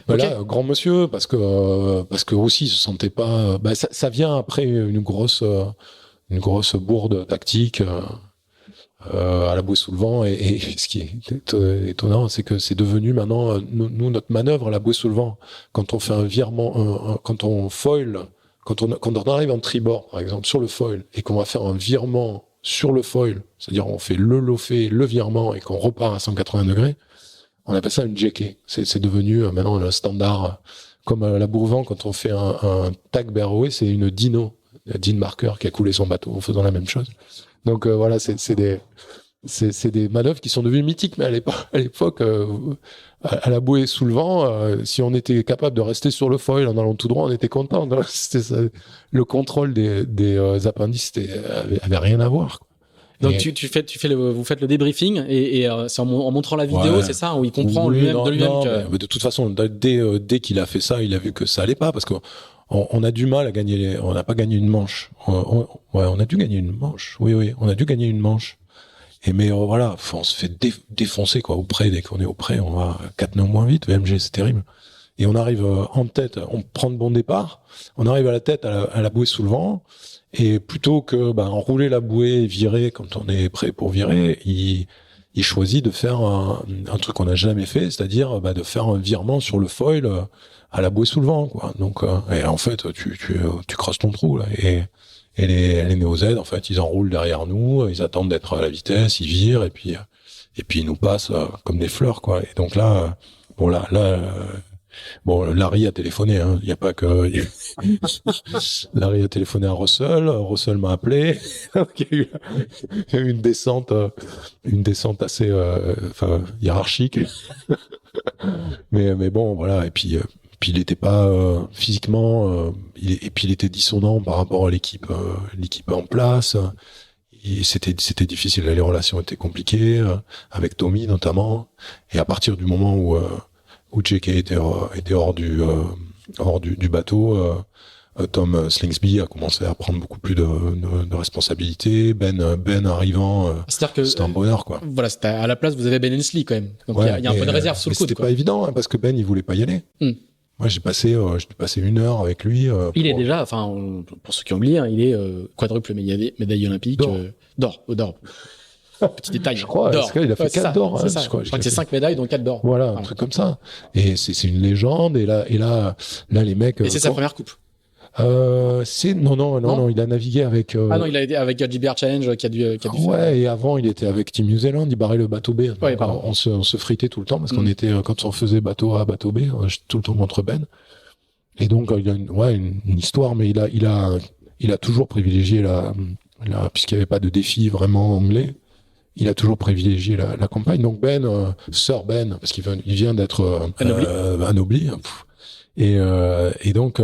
Voilà, okay. Grand monsieur, parce que aussi il se sentait pas. Ça vient après une grosse bourde tactique à la bouée sous le vent, et ce qui est étonnant, c'est que c'est devenu maintenant nous notre manœuvre à la bouée sous le vent, quand on fait un virement, quand on foil, quand on arrive en tribord par exemple sur le foil, et qu'on va faire un virement sur le foil, c'est-à-dire on fait le lofé, le virement, et qu'on repart à 180 degrés, on appelle ça une JK. C'est devenu maintenant un standard, comme à la bouée au vent, quand on fait un tag barrowé, c'est une Dean Marker qui a coulé son bateau en faisant la même chose. Donc voilà, c'est des manœuvres qui sont devenues mythiques, mais à l'époque, à la bouée sous le vent, si on était capable de rester sur le foil en allant tout droit, on était content. C'était ça. Le contrôle des appendices avait rien à voir, quoi. Donc vous faites le débriefing, et c'est en montrant la vidéo, ouais. C'est ça, où il comprend lui-même que... Mais de toute façon, dès qu'il a fait ça, il a vu que ça allait pas, parce que on a du mal à gagner. On n'a pas gagné une manche. On a dû gagner une manche. Oui, on a dû gagner une manche. Mais voilà, on se fait défoncer, quoi. Dès qu'on est au près, on va 4 nœuds moins vite. VMG, c'est terrible. Et on arrive en tête, on prend de bon départ. On arrive à la tête à la bouée sous le vent. Et plutôt que enrouler la bouée et virer quand on est prêt pour virer, il choisit de faire un truc qu'on n'a jamais fait, c'est-à-dire de faire un virement sur le foil à la bouée sous le vent, quoi. Donc et en fait tu creuses ton trou là, et les Néo-Z, en fait, ils enroulent derrière nous, ils attendent d'être à la vitesse, ils virent, et puis et puis il nous passe comme des fleurs, quoi. Et donc là, Larry a téléphoné, hein. Il y a pas que Larry a téléphoné à Russell m'a appelé. Il y a eu une descente assez hiérarchique. mais bon, voilà. Et puis il était pas physiquement, et puis il était dissonant par rapport à l'équipe en place. Et c'était difficile, les relations étaient compliquées avec Tommy notamment. Et à partir du moment où JK était hors du bateau, Tom Slingsby a commencé à prendre beaucoup plus de responsabilités. Ben arrivant, c'était un bonheur, quoi. Voilà, à la place, vous avez Ben Hensley quand même. Donc il y a un peu de réserve sur le coude. C'était pas évident, hein, parce que Ben, il voulait pas y aller. Moi, j'ai passé 1 heure avec lui. Il est déjà, pour ceux qui ont oublié, hein, il est quadruple médaille olympique d'or. Petit détail. Je crois, d'or. Il a fait 4 d'or. C'est ça. Je crois que c'est 5 médailles, donc 4 d'or. Voilà, un truc comme ça. Et c'est une légende. Et là, les mecs. Et c'est sa première coupe. Non, il a navigué avec. Il a été avec GBR Challenge qui a dû faire. Et avant, il était avec Team New Zealand, il barrait le bateau B. Ouais, on se fritait tout le temps parce qu'on était, quand on faisait bateau A, bateau B, j'étais tout le temps contre Ben. Et donc, il y a une histoire, mais il a toujours privilégié puisqu'il n'y avait pas de défi vraiment anglais, il a toujours privilégié la campagne. Donc Sir Ben, parce qu'il vient d'être anobli. Et donc,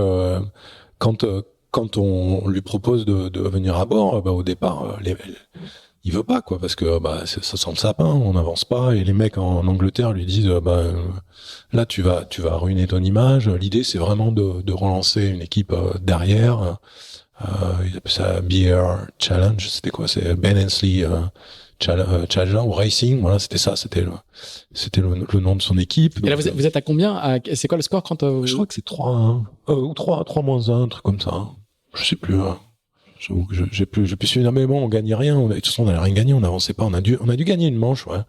quand on lui propose de venir à bord, au départ, il veut pas, quoi, parce que ça sent le sapin, on n'avance pas, et les mecs en Angleterre lui disent là tu vas ruiner ton image. L'idée, c'est vraiment de relancer une équipe derrière. Ils appellent ça BR Challenge, c'était quoi? C'est Ben Hensley Challenger ou Racing, voilà, c'était ça, c'était le nom de son équipe. Et là, vous êtes à combien? C'est quoi le score quand Je crois que c'est 3-1, ou 3-1, un truc comme ça. Je sais plus. J'avoue que j'ai plus suivi. Mais bon, on gagnait rien. De toute façon, on n'allait rien gagner. On n'avançait pas. On a dû gagner une manche, ouais.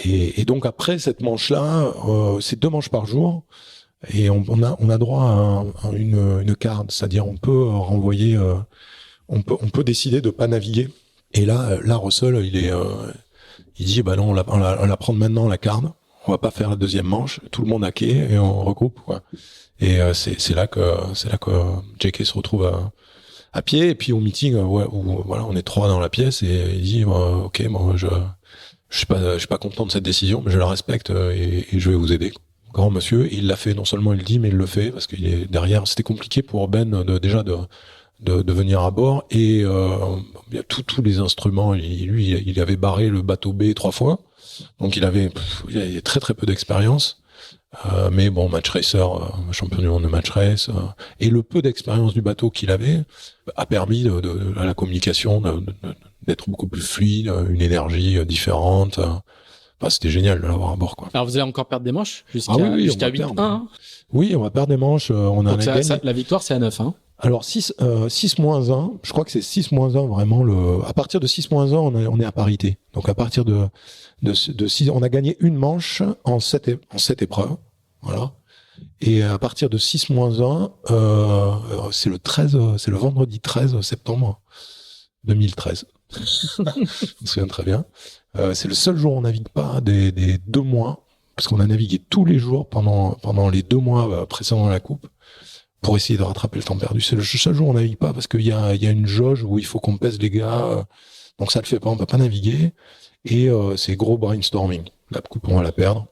Et donc après cette manche-là, c'est 2 manches par jour. Et on a droit à une carte, c'est-à-dire on peut renvoyer, on peut décider de pas naviguer. Et là Russell, il dit non, on la prend maintenant la carte. On va pas faire la deuxième manche. Tout le monde à quai et on regroupe, quoi. Et c'est là que JK se retrouve à pied, et puis au meeting, où voilà, on est 3 dans la pièce, et il dit ok, moi je suis pas content de cette décision, mais je la respecte, et je vais vous aider, grand monsieur. Et il l'a fait. Non seulement il le dit, mais il le fait, parce qu'il est derrière. C'était compliqué pour Ben de venir à bord, et il y a tous les instruments. Il avait barré le bateau B 3 fois, donc il avait très très peu d'expérience. Mais bon, match racer, champion du monde de match race, et le peu d'expérience du bateau qu'il avait a permis à la communication d'être beaucoup plus fluide, une énergie différente. C'était génial de l'avoir à bord, quoi. Alors vous allez encore perdre des manches jusqu'à 8-1. Hein. Oui, on va perdre des manches. Donc la victoire, c'est à 9. Hein. Alors 6-1, je crois que c'est 6-1 vraiment. À partir de 6-1, on est à parité. Donc à partir de 6, on a gagné une manche en 7 épreuves, voilà. Et à partir de 6-1, c'est le vendredi 13 septembre 2013. Je me souviens très bien. C'est le seul jour où on navigue pas des 2 mois, parce qu'on a navigué tous les jours pendant les 2 mois précédant la coupe, pour essayer de rattraper le temps perdu. C'est le seul jour où on navigue pas, parce qu'il y a une jauge où il faut qu'on pèse les gars, donc ça le fait pas, on peut pas naviguer, et c'est gros brainstorming. La coupe, on va la perdre.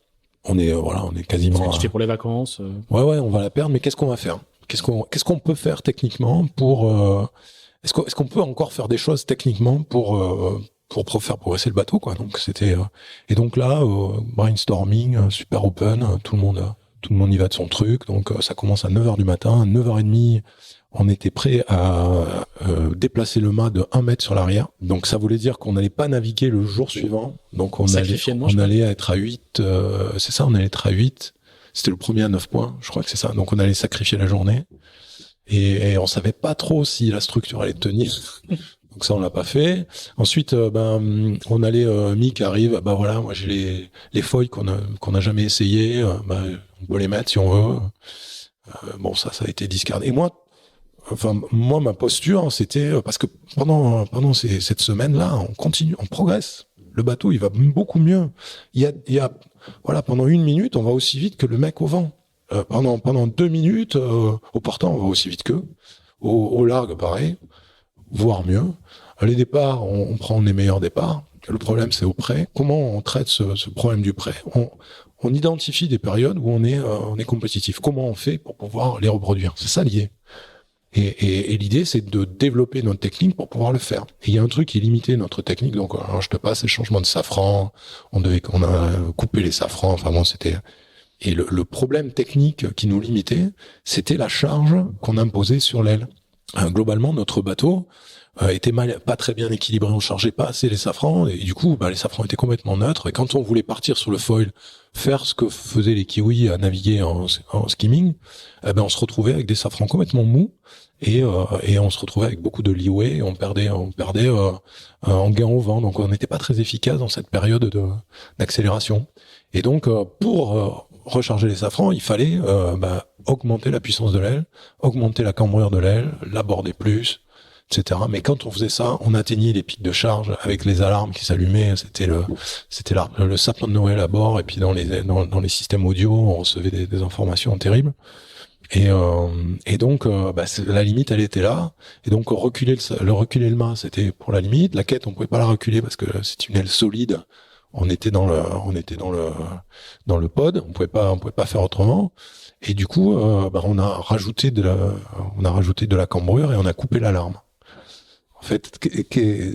On est quasiment. Tu fais pour les vacances. Ouais, on va la perdre, mais qu'est-ce qu'on va faire? Qu'est-ce qu'on peut faire techniquement pour est-ce qu'on peut encore faire des choses techniquement pour faire progresser le bateau, quoi. Donc c'était et donc là brainstorming, super open, tout le monde y va de son truc. Donc ça commence à 9h du matin, à 9h30, on était prêt à déplacer le mât de 1 mètre sur l'arrière. Donc ça voulait dire qu'on n'allait pas naviguer le jour suivant. Donc on allait être à 8, c'est ça, on allait être à 8. C'était le premier à 9 points, je crois que c'est ça. Donc on allait sacrifier la journée. Et on savait pas trop si la structure allait tenir. Donc ça, on l'a pas fait. Ensuite, on allait, Mick arrive, voilà, moi j'ai les foils qu'on a jamais essayé, on peut les mettre si on veut. Bon, ça a été discardé. Et moi, ma posture, c'était, parce que pendant cette semaine-là, on continue, on progresse. le bateau, il va beaucoup mieux. Voilà, pendant 1 minute, on va aussi vite que le mec au vent. Pendant 2 minutes, au portant, on va aussi vite qu'eux. Au largue, pareil, voire mieux. Les départs, on prend les meilleurs départs. Le problème, c'est au près. Comment on traite ce problème du près? On identifie des périodes où on est compétitif. Comment on fait pour pouvoir les reproduire? C'est ça l'idée. Et l'idée, c'est de développer notre technique pour pouvoir le faire. Et il y a un truc qui limitait notre technique. Donc, alors, je te passe les changements de safran. On a coupé les safrans. Enfin bon, c'était. Et le problème technique qui nous limitait, c'était la charge qu'on imposait sur l'aile. Globalement, notre bateau était pas très bien équilibré, on chargeait pas assez les safrans, et du coup, les safrans étaient complètement neutres, et quand on voulait partir sur le foil, faire ce que faisaient les kiwis à naviguer en skimming, on se retrouvait avec des safrans complètement mous, et on se retrouvait avec beaucoup de leeway, et on perdait en gain au vent, donc on n'était pas très efficace dans cette période d'accélération. Et donc, pour recharger les safrans, il fallait augmenter la puissance de l'aile, augmenter la cambrure de l'aile, l'aborder plus, etc. Mais quand on faisait ça, on atteignait les pics de charge avec les alarmes qui s'allumaient. C'était le sapin de Noël à bord, et puis dans les systèmes audio, on recevait des informations terribles. Et donc la limite, elle était là. Et donc reculer le mât, c'était pour la limite. La quête, on pouvait pas la reculer parce que c'est une aile solide. On était dans le pod. On pouvait pas faire autrement. Et du coup, on a rajouté de la cambrure et on a coupé l'alarme. En fait,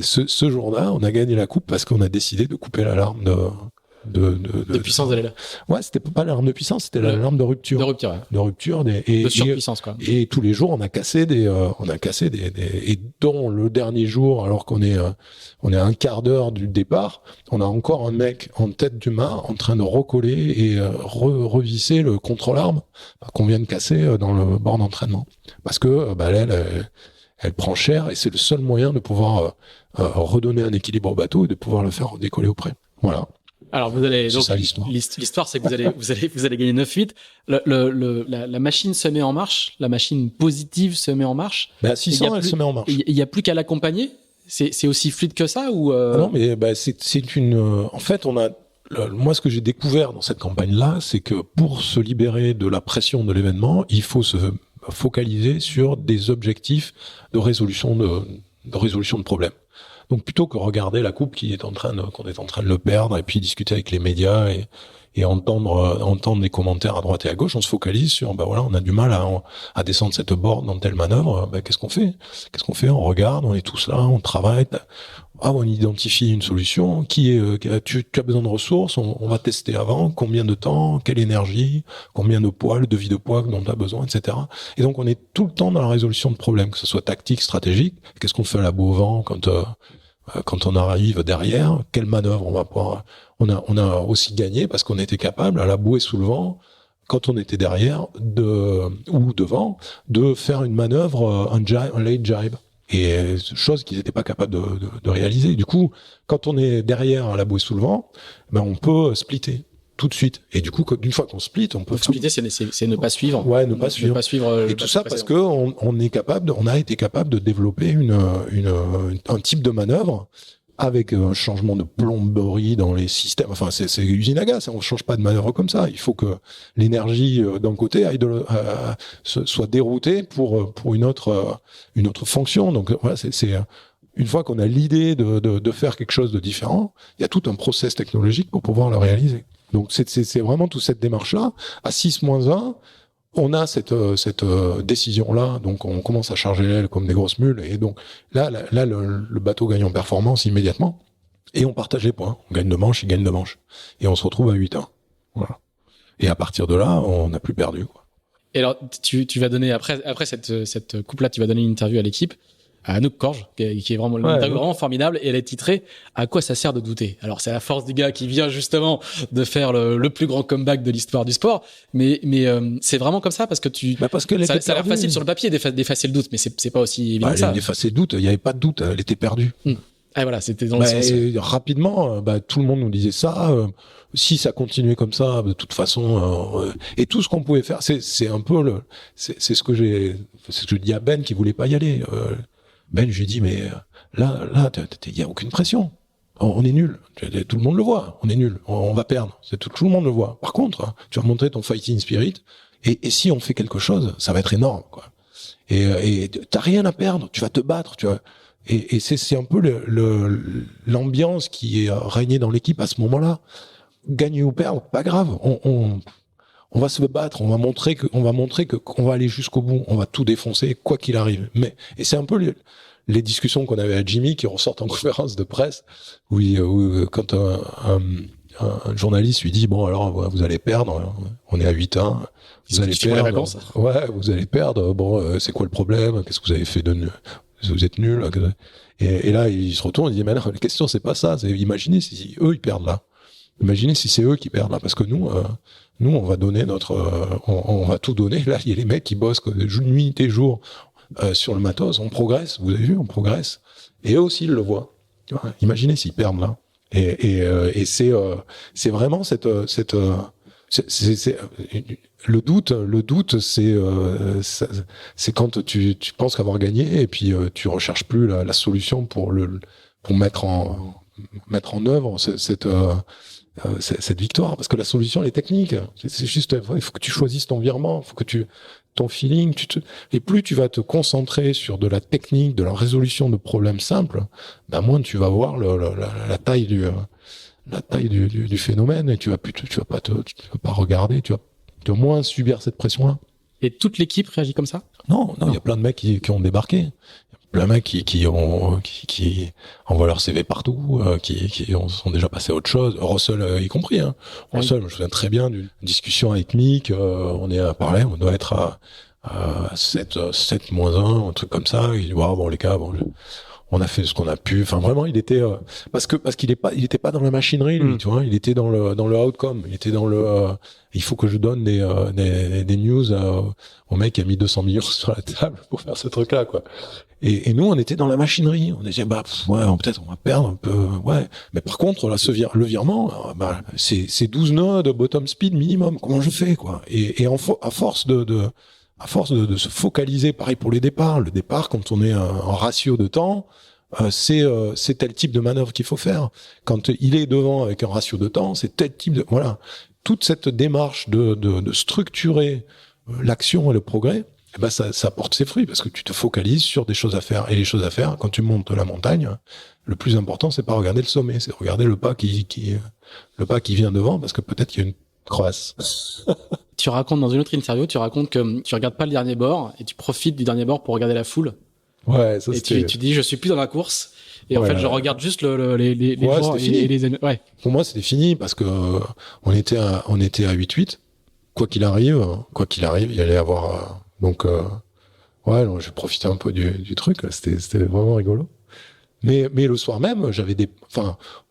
ce jour-là, on a gagné la coupe parce qu'on a décidé de couper l'alarme de puissance de l'aile. Ouais, c'était pas l'alarme de puissance, c'était l'alarme de rupture. De rupture, ouais. De rupture de surpuissance, quoi. Et tous les jours, on a cassé des et dont le dernier jour, alors qu'on est à un quart d'heure du départ, on a encore un mec en tête du mât en train de recoller et revisser le contrôle-arme qu'on vient de casser dans le bord d'entraînement. Parce que l'aile, elle prend cher, et c'est le seul moyen de pouvoir redonner un équilibre au bateau et de pouvoir le faire décoller au près. Voilà. Alors vous allez c'est donc ça, l'histoire. L'histoire, c'est que vous allez gagner 9-8. La machine se met en marche, la machine positive se met en marche. 600, elle se met en marche. Il y a plus qu'à l'accompagner. C'est aussi fluide que ça ou Non, mais c'est une. En fait, moi, ce que j'ai découvert dans cette campagne-là, c'est que pour se libérer de la pression de l'événement, il faut se focaliser sur des objectifs de résolution de problèmes. Donc plutôt que regarder la coupe qu'on est en train de le perdre, et puis discuter avec les médias et entendre des commentaires à droite et à gauche, on se focalise sur on a du mal à descendre cette board dans telle manœuvre. Qu'est-ce qu'on fait? On regarde, on est tous là, on travaille. On identifie une solution. Tu as besoin de ressources, on va tester avant, combien de temps, quelle énergie, combien de poids, le devis de poids dont tu as besoin, etc. Et donc on est tout le temps dans la résolution de problèmes, que ce soit tactique, stratégique. Qu'est-ce qu'on fait à la boue au vent quand on arrive derrière? Quelle manœuvre on va pouvoir... On a aussi gagné parce qu'on était capable, à la bouée sous le vent, quand on était derrière ou devant, de faire une manœuvre, un late jibe. Et chose qu'ils n'étaient pas capables de réaliser. Du coup, quand on est derrière à la bouée sous le vent, on peut splitter tout de suite. Et du coup, une fois qu'on split, on peut... Splitter, c'est ne pas suivre. Ouais, ne pas suivre. Et tout ça parce que on a été capable de développer un type de manœuvre avec un changement de plomberie dans les systèmes. Enfin, c'est usine à gaz. On change pas de manœuvre comme ça. Il faut que l'énergie d'un côté soit déroutée pour une autre fonction. Donc voilà, c'est une fois qu'on a l'idée de faire quelque chose de différent, il y a tout un process technologique pour pouvoir le réaliser. Donc c'est vraiment toute cette démarche-là. À 6-1, on a cette décision-là, donc on commence à charger l'aile comme des grosses mules, et donc là le bateau gagne en performance immédiatement, et on partage les points. On gagne 2 manches, il gagne 2 manches, et on se retrouve à 8-1. Voilà. Et à partir de là, on n'a plus perdu, quoi. Et alors, tu vas donner après cette coupe-là, tu vas donner une interview à l'équipe, à Anouk Korge, qui est vraiment vraiment formidable, et elle est titrée « À quoi ça sert de douter ?» Alors, c'est la force du gars qui vient justement de faire le plus grand comeback de l'histoire du sport, mais c'est vraiment comme ça, parce que ça a l'air facile sur le papier d'effacer le doute, mais c'est pas aussi évident que ça. D'effacer le doute, il n'y avait pas de doute, elle était perdue. Ah voilà, c'était dans le sens. Rapidement, tout le monde nous disait ça. Si ça continuait comme ça, de toute façon, et tout ce qu'on pouvait faire, c'est un peu c'est ce que je dis à Ben qui voulait pas y aller. Ben, j'ai dit, mais là, il y a aucune pression. on est nul. Tout le monde le voit. On est nul. On va perdre. Tout le monde le voit. Par contre, tu vas montrer ton fighting spirit. Et si on fait quelque chose, ça va être énorme, quoi. Et t'as rien à perdre. Tu vas te battre, tu vois. Et c'est un peu l'ambiance qui est régnée dans l'équipe à ce moment-là. Gagner ou perdre, pas grave. On va se battre. On va montrer qu'on va aller jusqu'au bout. On va tout défoncer, quoi qu'il arrive. Et c'est un peu les discussions qu'on avait à Jimmy qui ressortent en conférence de presse, où quand un journaliste lui dit bon alors vous allez perdre, on est à 8-1, vous allez perdre. Ouais, vous allez perdre. Bon, c'est quoi le problème? Qu'est-ce que vous avez fait de nul? Vous êtes nuls. Et là il se retourne et dit mais non, la question c'est pas ça. C'est imaginez si eux ils perdent là. Imaginez si c'est eux qui perdent là, parce que nous on va donner on va tout donner. Là il y a les mecs qui bossent nuit et jour sur le matos. On progresse. Vous avez vu, on progresse. Et eux aussi ils le voient. Tu vois, imaginez s'ils perdent là. Et c'est vraiment c'est le doute c'est quand tu penses qu'avoir gagné et puis tu recherches plus la solution pour mettre en œuvre cette victoire, parce que la solution elle est technique. C'est juste il faut que tu choisisses ton virement, il faut que ton feeling, et plus tu vas te concentrer sur de la technique, de la résolution de problèmes simples, moins tu vas voir la taille du phénomène, et tu vas pas regarder, tu vas moins subir cette pression-là. Et toute l'équipe réagit comme ça? Non, il y a plein de mecs qui ont débarqué. Plein de mecs qui envoient leur CV partout, qui sont déjà passés à autre chose. Russell y compris, hein. Russell, je me souviens très bien d'une discussion avec Mick, on est à parler, on doit être à 7-1, un truc comme ça. Il dit, bon, les gars, on a fait ce qu'on a pu. Enfin, vraiment, il était, parce qu'il il était pas dans la machinerie, lui, tu vois. Il était dans le outcome. Il était dans il faut que je donne des news au mec qui a mis 200 millions sur la table pour faire ce truc-là, quoi. Et nous, on était dans la machinerie. On disait, peut-être on va perdre un peu, ouais. Mais par contre, là, le virement, c'est 12 nodes bottom speed minimum. Comment je fais, quoi? Et à force de se focaliser, pareil pour les départs. Le départ, quand on est en ratio de temps, c'est tel type de manœuvre qu'il faut faire. Quand il est devant avec un ratio de temps, c'est tel type de, voilà. Toute cette démarche de structurer l'action et le progrès, ça porte ses fruits, parce que tu te focalises sur des choses à faire. Et les choses à faire, quand tu montes la montagne, le plus important, c'est pas regarder le sommet, c'est regarder le pas qui vient devant, parce que peut-être qu'il y a une crevasse. Tu racontes dans une autre interview, tu racontes que tu regardes pas le dernier bord et tu profites du dernier bord pour regarder la foule. Ouais, ça et tu dis je suis plus dans la course et en fait je regarde juste les bords et les ouais. Pour moi c'était fini, parce que on était à 8-8. Quoi qu'il arrive, il y allait avoir j'ai profité un peu du truc, c'était vraiment rigolo. Mais le soir même,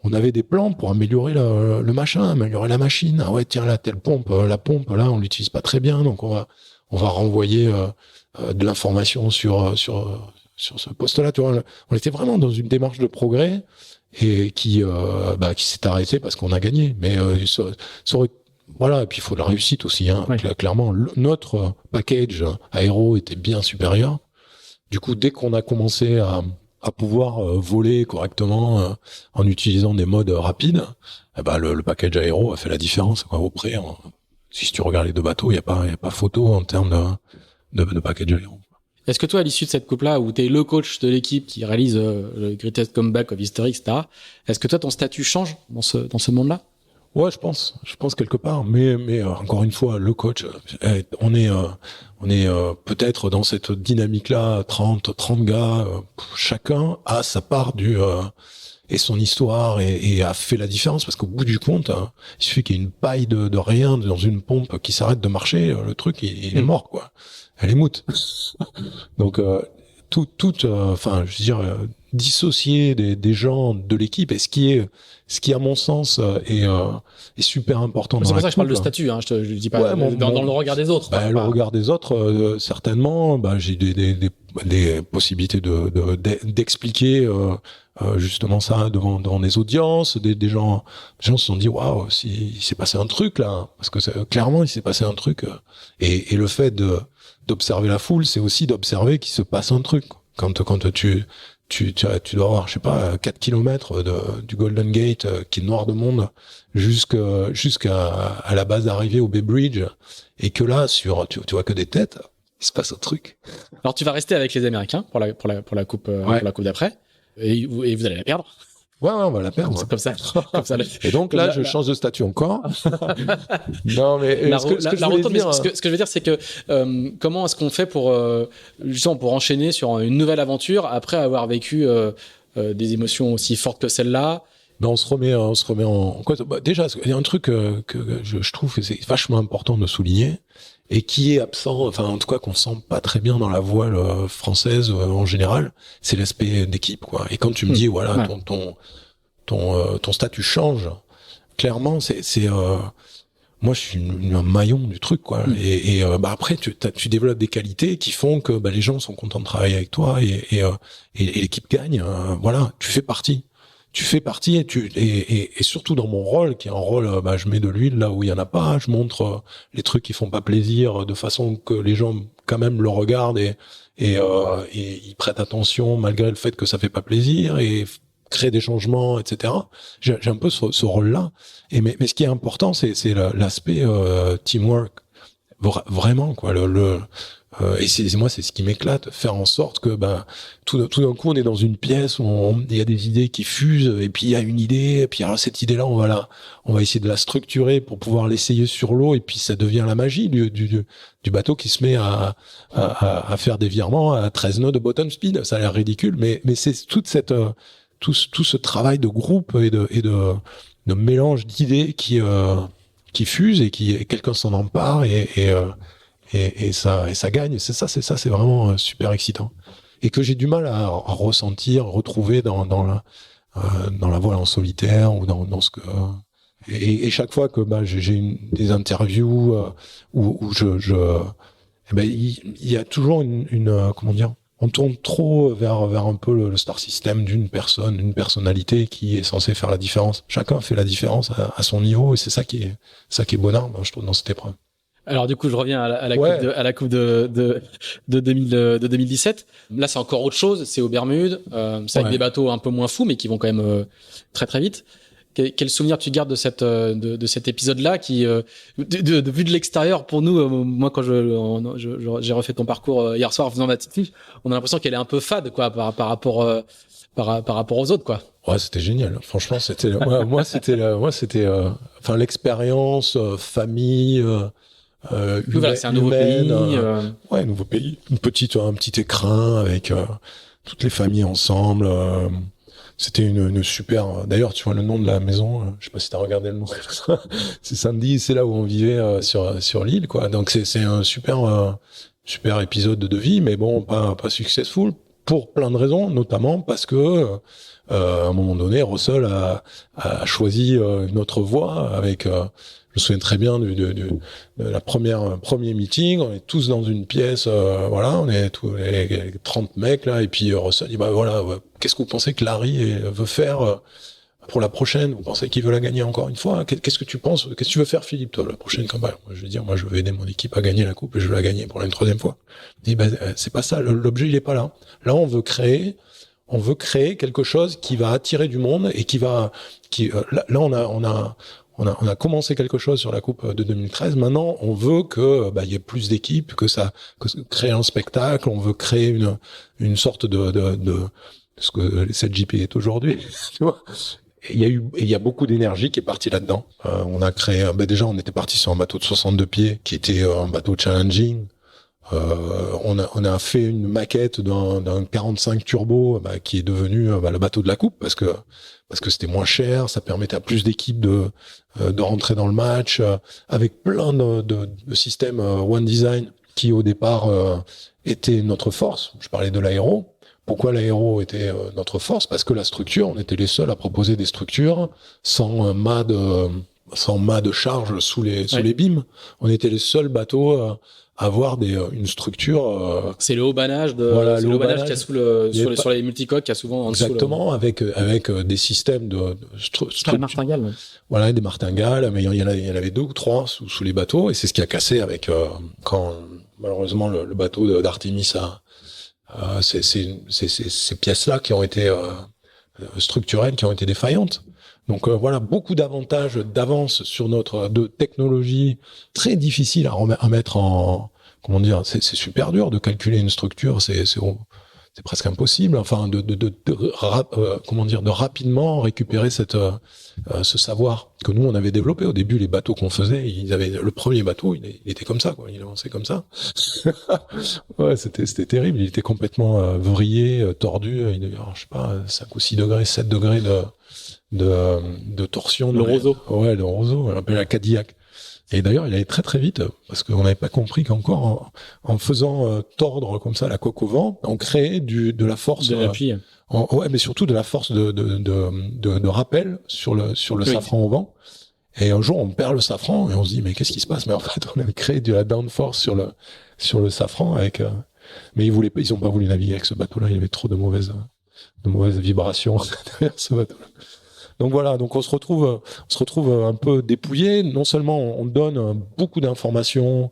on avait des plans pour améliorer le machin, améliorer la machine. Ah ouais, tiens, là, telle pompe, la pompe, là, on l'utilise pas très bien, donc on va renvoyer de l'information sur ce poste-là. Tu vois, on était vraiment dans une démarche de progrès et qui s'est arrêtée parce qu'on a gagné. Mais ça aurait, voilà, et puis il faut de la réussite aussi, hein. Ouais. Clairement, notre package aéro était bien supérieur. Du coup, dès qu'on a commencé à pouvoir voler correctement en utilisant des modes rapides, le package aéro a fait la différence, quoi. Au près, si tu regardes les deux bateaux, il y a pas photo en termes de package aéro. Est-ce que toi, à l'issue de cette coupe-là, où t'es le coach de l'équipe qui réalise le greatest comeback of history, etc., est-ce que toi, ton statut change dans ce monde-là? Ouais, je pense quelque part, mais encore une fois, le coach, on est peut-être dans cette dynamique-là, 30 gars, chacun a sa part et son histoire et a fait la différence, parce qu'au bout du compte, il suffit qu'il y ait une paille de rien dans une pompe qui s'arrête de marcher, le truc il est mort, quoi. Elle est moute. Donc je veux dire, dissocier des gens de l'équipe, et ce qui à mon sens est super important. C'est pour ça que je parle de statut, hein. Je dis pas dans le regard des autres. Le regard des autres, certainement. J'ai des possibilités d'expliquer justement ça devant des audiences. Des gens se sont dit waouh, il s'est passé un truc là, parce que clairement il s'est passé un truc. Et le fait d'observer la foule, c'est aussi d'observer qu'il se passe un truc. Quand tu tu dois avoir, je sais pas, 4 kilomètres du Golden Gate qui est noir de monde jusqu'à la base d'arrivée au Bay Bridge, et que là, tu vois que des têtes, il se passe un truc. Alors tu vas rester avec les Américains pour la coupe pour la coupe d'après, et vous allez la perdre. Ouais, on va la perdre. C'est comme ça. Et donc là, je change de statut encore. Non, mais ce que je veux dire, c'est que comment est-ce qu'on fait pour justement pour enchaîner sur une nouvelle aventure après avoir vécu des émotions aussi fortes que celle-là? Ben, on se remet en quoi. Bah, déjà, il y a un truc que je trouve que c'est vachement important de souligner, et qui est absent, enfin en tout cas qu'on sent pas très bien dans la voile française en général, c'est l'aspect d'équipe, quoi. Et quand tu me dis voilà, ton statut change, clairement c'est moi je suis un maillon du truc, quoi. Et bah après tu développes des qualités qui font que bah les gens sont contents de travailler avec toi, et l'équipe gagne, voilà, tu fais partie, et surtout dans mon rôle, qui est un rôle, bah, je mets de l'huile là où il y en a pas, je montre les trucs qui font pas plaisir de façon que les gens quand même le regardent et ils prêtent attention malgré le fait que ça fait pas plaisir, et créer des changements, etc. J'ai un peu ce rôle-là. Mais ce qui est important, c'est l'aspect teamwork, vraiment, quoi. Et c'est ce qui m'éclate, faire en sorte que tout d'un coup on est dans une pièce où il y a des idées qui fusent, et puis il y a une idée, et puis alors cette idée-là on va essayer de la structurer pour pouvoir l'essayer sur l'eau, et puis ça devient la magie du bateau qui se met à faire des virements à 13 nœuds de bottom speed. Ça a l'air ridicule, mais c'est toute cette tout ce travail de groupe et de mélange d'idées qui fusent, et qui quelqu'un s'en empare, et ça gagne. C'est vraiment super excitant, et que j'ai du mal à retrouver dans la voile en solitaire, ou dans ce que, et chaque fois que j'ai des interviews où il y a toujours une comment dire, on tourne trop vers un peu le star system d'une personnalité qui est censée faire la différence. Chacun fait la différence à son niveau, et c'est ça qui est bonheur, je trouve, dans cette épreuve. Alors du coup, je reviens à la coupe de 2017. Là, c'est encore autre chose. C'est aux Bermudes. C'est avec des bateaux un peu moins fous, mais qui vont quand même très très vite. Quel souvenir tu gardes de cet épisode-là, qui de vue de l'extérieur, pour nous, moi quand j'ai refait ton parcours hier soir en faisant ma petite fiche, on a l'impression qu'elle est un peu fade, quoi, par rapport aux autres, quoi. Ouais, c'était génial. Franchement, c'était enfin l'expérience famille. Voilà, c'est un nouveau pays. Ouais, nouveau pays. Un petit écrin avec toutes les familles ensemble. C'était une super. D'ailleurs, tu vois le nom de la maison. Je sais pas si t'as regardé le nom. C'est Sandy. C'est là où on vivait sur l'île, quoi. Donc c'est un super épisode de vie, mais bon, pas successful pour plein de raisons, notamment parce que à un moment donné, Russell a choisi une autre voie avec. Je me souviens très bien de la premier meeting. On est tous dans une pièce, voilà, on est tous les 30 mecs là, et puis Russell dit voilà, qu'est-ce que vous pensez que Larry veut faire pour la prochaine? Vous pensez qu'il veut la gagner encore une fois? Qu'est-ce que tu penses? Qu'est-ce que tu veux faire, Philippe, toi, la prochaine campagne? Moi, je vais dire, je veux aider mon équipe à gagner la coupe, et je veux la gagner pour une troisième fois. Il dit c'est pas ça, l'objet il est pas là. Là, on veut créer quelque chose qui va attirer du monde, et là on a commencé quelque chose sur la coupe de 2013. Maintenant, on veut que il y ait plus d'équipes, que créer un spectacle. On veut créer une sorte de ce que le 7GP est aujourd'hui. Tu vois. Il y a beaucoup d'énergie qui est partie là-dedans. On a créé. Déjà, on était parti sur un bateau de 62 pieds qui était un bateau challenging. On a fait une maquette d'un 45 turbo qui est devenu le bateau de la coupe, parce que c'était moins cher, ça permettait à plus d'équipes de rentrer dans le match, avec plein de systèmes One Design qui au départ était notre force. Je parlais de l'aéro. Pourquoi l'aéro était notre force? Parce que la structure, on était les seuls à proposer des structures sans mât de charge sous les beams. On était les seuls bateaux à avoir une structure. C'est le haut banage le haut banage qu'il y a sur les multicoques, qu'il y a souvent en dessous. Exactement, avec des systèmes de des martingales. Ouais. Voilà, des martingales, mais il y en avait 2 ou 3 sous les bateaux, et c'est ce qui a cassé avec quand malheureusement le bateau d'Artemis ces pièces-là qui ont été structurelles, qui ont été défaillantes. Donc voilà, beaucoup d'avantages d'avance sur de technologie très difficile à mettre en, comment dire, c'est super dur de calculer une structure, c'est presque impossible, enfin de rapidement récupérer ce savoir que nous on avait développé au début. Les bateaux qu'on faisait, le premier bateau, il était comme ça, quoi, il avançait comme ça. Ouais, c'était terrible, il était complètement vrillé, tordu, il devait avoir, je sais pas, 5 ou 6 degrés, 7 degrés de torsion. Le roseau. Ouais, le roseau, on l'appelle la Cadillac. Et d'ailleurs, il allait très très vite parce qu'on n'avait pas compris qu'encore en faisant tordre comme ça la coque au vent, on créait de la force de l'appui. Ouais, mais surtout de la force de rappel sur le safran au vent. Et un jour, on perd le safran et on se dit mais qu'est-ce qui se passe? Mais en fait, on avait créé de la downforce sur le safran avec. Mais ils ont pas voulu naviguer avec ce bateau-là. Il y avait trop de mauvaises vibrations derrière ce bateau-là. Donc voilà, donc on se retrouve un peu dépouillé. Non seulement on donne beaucoup d'informations,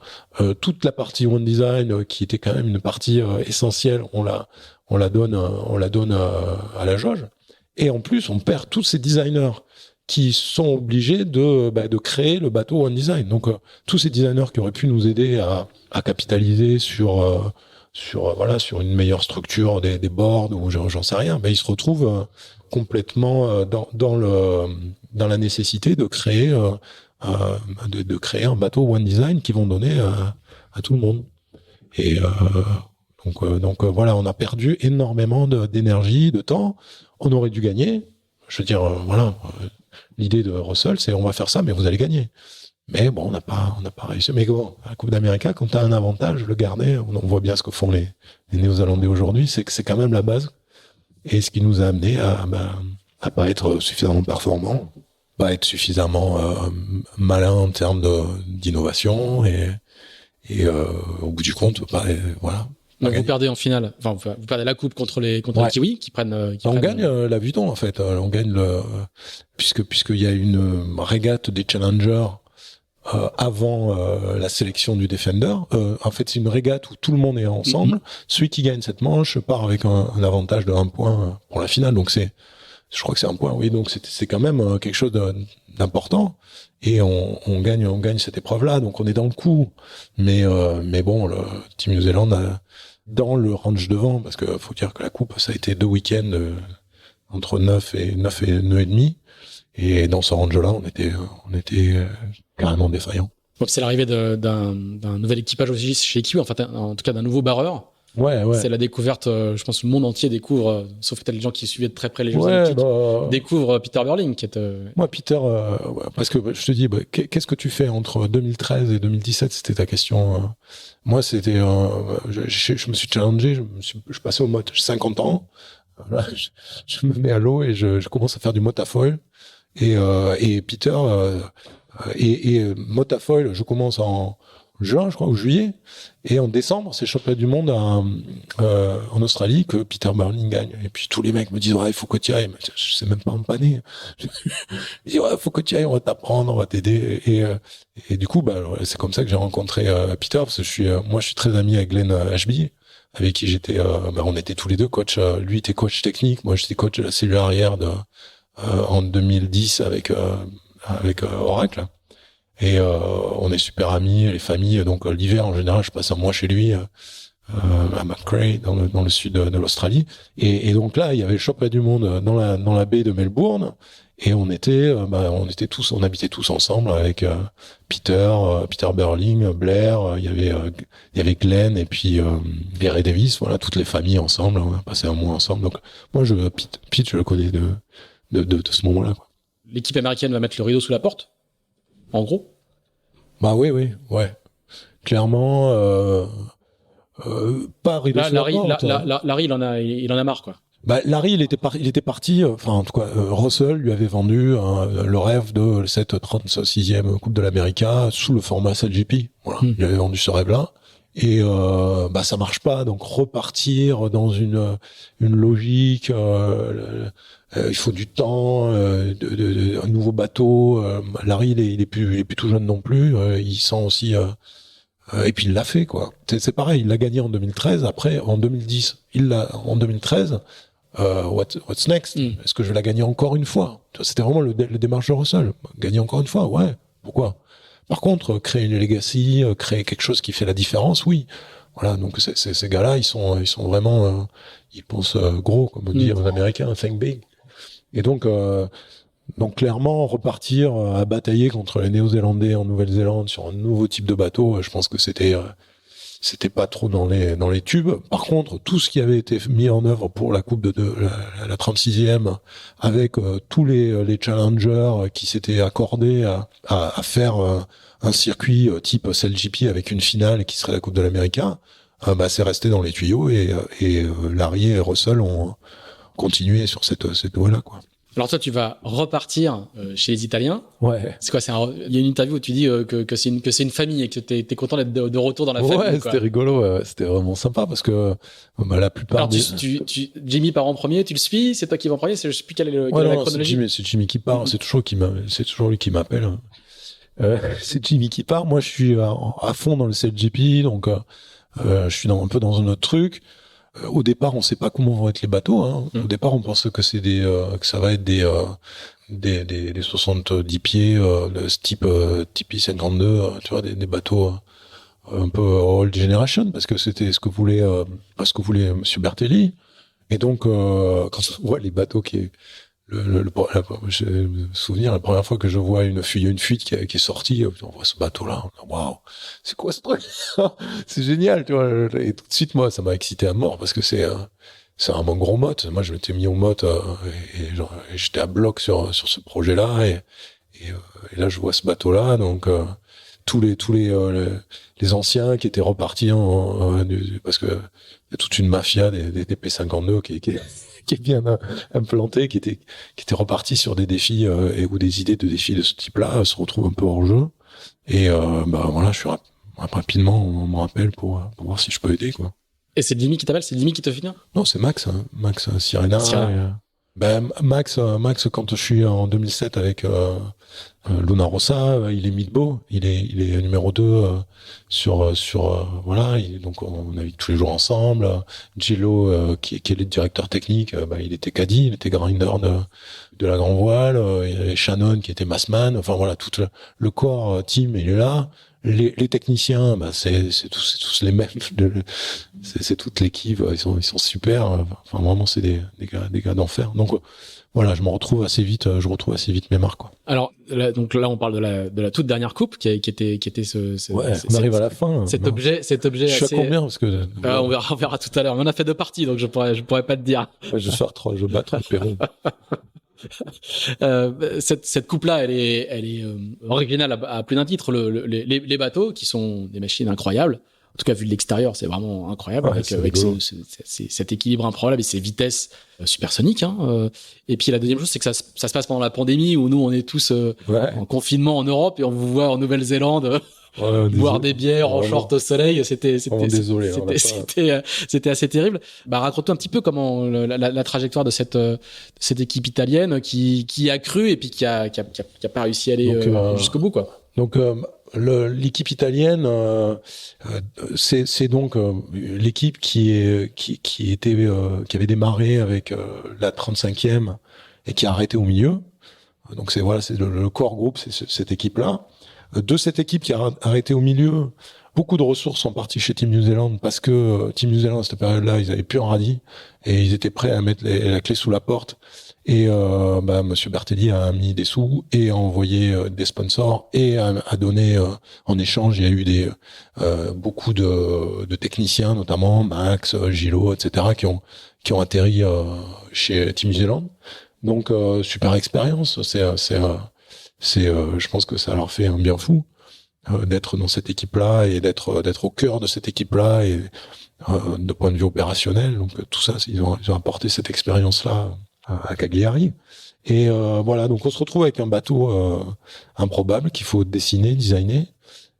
toute la partie One Design qui était quand même une partie essentielle, on la donne à la jauge. Et en plus, on perd tous ces designers qui sont obligés de créer le bateau One Design. Donc tous ces designers qui auraient pu nous aider à capitaliser sur une meilleure structure des boards ou j'en sais rien, ils se retrouvent complètement dans la nécessité de créer un bateau One Design qui vont donner à tout le monde. Et donc voilà, on a perdu énormément d'énergie, de temps. On aurait dû gagner. Je veux dire, l'idée de Russell, c'est on va faire ça, mais vous allez gagner. Mais bon, on n'a pas réussi. Mais bon, à la Coupe d'Amérique, quand tu as un avantage, le garder, on voit bien ce que font les Néo-Zélandais aujourd'hui, c'est que c'est quand même la base. Et ce qui nous a amené à pas être suffisamment performant, pas être suffisamment malin en termes d'innovation et au bout du compte, voilà. Donc vous perdez en finale, enfin vous perdez la coupe contre les Kiwis qui prennent. On gagne la Vuitton en fait. On gagne puisqu'il y a une régate des Challengers avant la sélection du Defender. En fait, c'est une régate où tout le monde est ensemble. Celui qui gagne cette manche part avec un avantage de 1 point pour la finale. Donc je crois que c'est 1 point. Oui, donc c'est quand même quelque chose d'important. Et on gagne cette épreuve-là. Donc on est dans le coup. Mais bon, le Team New Zealand a dans le range devant, parce que faut dire que la coupe, ça a été 2 week-ends entre 9 et 9,5. Et dans ce range-là, on était carrément défaillant. Bon, c'est l'arrivée d'un nouvel équipage aussi chez Kiwi, enfin, en tout cas d'un nouveau barreur. Ouais. C'est la découverte, je pense que le monde entier découvre, sauf peut-être les gens qui suivaient de très près les Jeux Olympiques, découvre Peter Burling, qui est... Moi, Peter, parce que je te dis, qu'est-ce que tu fais entre 2013 et 2017, c'était ta question. Moi, c'était, je me suis challengé, je passais au mode 50 ans. Voilà, je me mets à l'eau et je commence à faire du motafoil. Et Peter, motafoil, je commence en juin, je crois, ou juillet. Et en décembre, c'est le championnat du monde en Australie que Peter Burling gagne. Et puis tous les mecs me disent, ouais, il faut que tu ailles. Mais je sais même pas empanner. Je dis, ouais, faut que tu ailles, on va t'apprendre, on va t'aider. Et du coup, c'est comme ça que j'ai rencontré Peter, parce que je suis très ami avec Glenn Ashby, avec qui j'étais, on était tous les deux coach. Lui était coach technique, moi j'étais coach de la cellule arrière en 2010 avec Oracle. Et on est super amis, les familles. Donc l'hiver en général, je passe un mois chez lui à McRae, dans le sud de l'Australie. Et donc là, il y avait le championnat du monde dans la baie de Melbourne. Et on habitait tous ensemble avec Peter Burling, Blair. Il y avait Glenn et puis Gary Davis. Voilà, toutes les familles ensemble. On a passé un mois ensemble. Donc moi, Pete, je le connais de ce moment-là, quoi. L'équipe américaine va mettre le rideau sous la porte, en gros. Oui, ouais. Clairement, pas rideau sous la porte. Larry, il en a marre, quoi. Larry, il était parti. Enfin, en tout cas, Russell lui avait vendu le rêve de cette 36e Coupe de l'Amérique sous le format SLGP. Voilà, il avait vendu ce rêve-là. Et ça marche pas, donc repartir dans une logique, il faut du temps, un nouveau bateau. Larry, il est plus tout jeune non plus. Il sent aussi Et puis il l'a fait, quoi. C'est pareil, il l'a gagné en 2013. Après, en 2010, en 2013. What's next? Est-ce que je vais la gagner encore une fois? C'était vraiment le démarche de Russell. Gagner encore une fois, ouais. Pourquoi? Par contre, créer une legacy, créer quelque chose qui fait la différence, oui. Voilà. Donc ces gars-là, ils sont vraiment, ils pensent gros, comme on dit aux Américains, think big. Et donc clairement repartir à batailler contre les Néo-Zélandais en Nouvelle-Zélande sur un nouveau type de bateau, je pense que c'était pas trop dans les tubes. Par contre, tout ce qui avait été mis en œuvre pour la coupe de la 36e, avec tous les challengers qui s'étaient accordés à faire un circuit type CLGP avec une finale qui serait la Coupe de l'Américain, c'est resté dans les tuyaux et Larry et Russell ont continué sur cette voie-là, quoi. Alors toi, tu vas repartir chez les Italiens. Ouais. C'est quoi? Il y a une interview où tu dis que c'est une famille et que t'es content d'être de retour dans la famille. Ouais, c'était rigolo. C'était vraiment sympa parce que la plupart. Alors Jimmy part en premier, tu le suis. C'est toi qui vas en premier. Je sais plus quelle est la chronologie. C'est Jimmy qui part. C'est toujours lui qui m'appelle. C'est Jimmy qui part. Moi, je suis à fond dans le CLGP, donc je suis un peu dans un autre truc. Au départ, on sait pas comment vont être les bateaux. Au départ, on pense que c'est que ça va être des 70 pieds de ce type TP52, tu vois, des bateaux un peu old generation, parce que c'était ce que voulait Monsieur Bertelli. Et donc, quand on voit les bateaux je me souviens la première fois que je vois une fuite qui est sortie, on voit ce bateau-là, waouh, c'est quoi ce truc? C'est génial, tu vois. Et tout de suite, moi, ça m'a excité à mort parce que c'est un bon gros motte. Moi, je m'étais mis au motte et j'étais à bloc sur ce projet-là et là, je vois ce bateau-là, donc tous les anciens qui étaient repartis parce que il y a toute une mafia des P52 qui est bien implanté, qui était reparti sur des défis ou des idées de défis de ce type-là, se retrouve un peu hors jeu. Et voilà, je suis rapidement, on me rappelle pour voir si je peux aider, quoi. Et c'est Jimmy qui t'appelle? C'est Jimmy qui te finit? Non, c'est Max Sirena. Max, quand je suis en 2007 avec Luna Rossa, il est mid-bow, il est numéro 2 voilà, donc on navigue tous les jours ensemble. Gillo, qui est le directeur technique, il était caddie, il était grinder de la grand voile. Il y avait Shannon qui était massman. Enfin voilà, tout le corps team, il est là. Les techniciens, c'est tous les mêmes. C'est toute l'équipe. Ils sont super. Enfin vraiment, c'est des gars d'enfer. Donc voilà, je retrouve assez vite mes marques, quoi. Alors donc là, on parle de la toute dernière coupe qui était on arrive à la fin. Cet objet. Je suis à combien parce que on verra tout à l'heure. On en a fait 2 parties, donc je pourrais pas te dire. Je sors 3, je bats 3 Perron. Cette coupe-là, elle est originale à plus d'un titre. Les bateaux qui sont des machines incroyables. En tout cas, vu de l'extérieur, c'est vraiment incroyable, avec cet équilibre improbable et ces vitesses supersoniques. Et puis la deuxième chose, c'est que ça se passe pendant la pandémie où nous, on est tous en confinement en Europe et on vous voit en Nouvelle-Zélande boire des bières en short au soleil. C'était assez terrible. Raconte-toi un petit peu comment la trajectoire de cette équipe italienne qui a cru et puis qui a pas réussi à aller jusqu'au bout, quoi. Donc l'équipe italienne, c'est donc l'équipe qui avait démarré avec la 35e et qui a arrêté au milieu. Donc c'est le core groupe, c'est cette équipe-là. De cette équipe qui a arrêté au milieu, beaucoup de ressources sont parties chez Team New Zealand parce que Team New Zealand à cette période-là, ils avaient plus un radis et ils étaient prêts à mettre la clé sous la porte. Et Monsieur Bertelli a mis des sous et a envoyé des sponsors et a donné en échange. Il y a eu beaucoup de techniciens, notamment Max, Gillo, etc., qui ont atterri chez Team New Zealand. Donc super expérience. Je pense que ça leur fait un bien fou d'être dans cette équipe-là et d'être au cœur de cette équipe-là et de point de vue opérationnel. Donc tout ça, ils ont apporté cette expérience-là à Cagliari. Et voilà, donc on se retrouve avec un bateau improbable qu'il faut dessiner, designer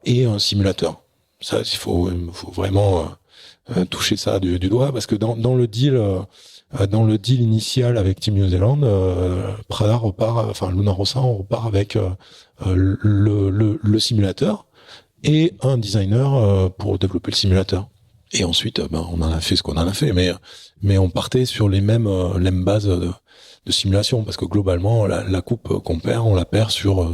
et un simulateur. Ça, il faut vraiment toucher ça du doigt parce que dans le deal initial avec Team New Zealand, Luna Rossa, on repart avec le simulateur et un designer pour développer le simulateur. Et ensuite, on en a fait ce qu'on en a fait, mais on partait sur les mêmes bases de simulation, parce que globalement, la coupe qu'on perd, on la perd sur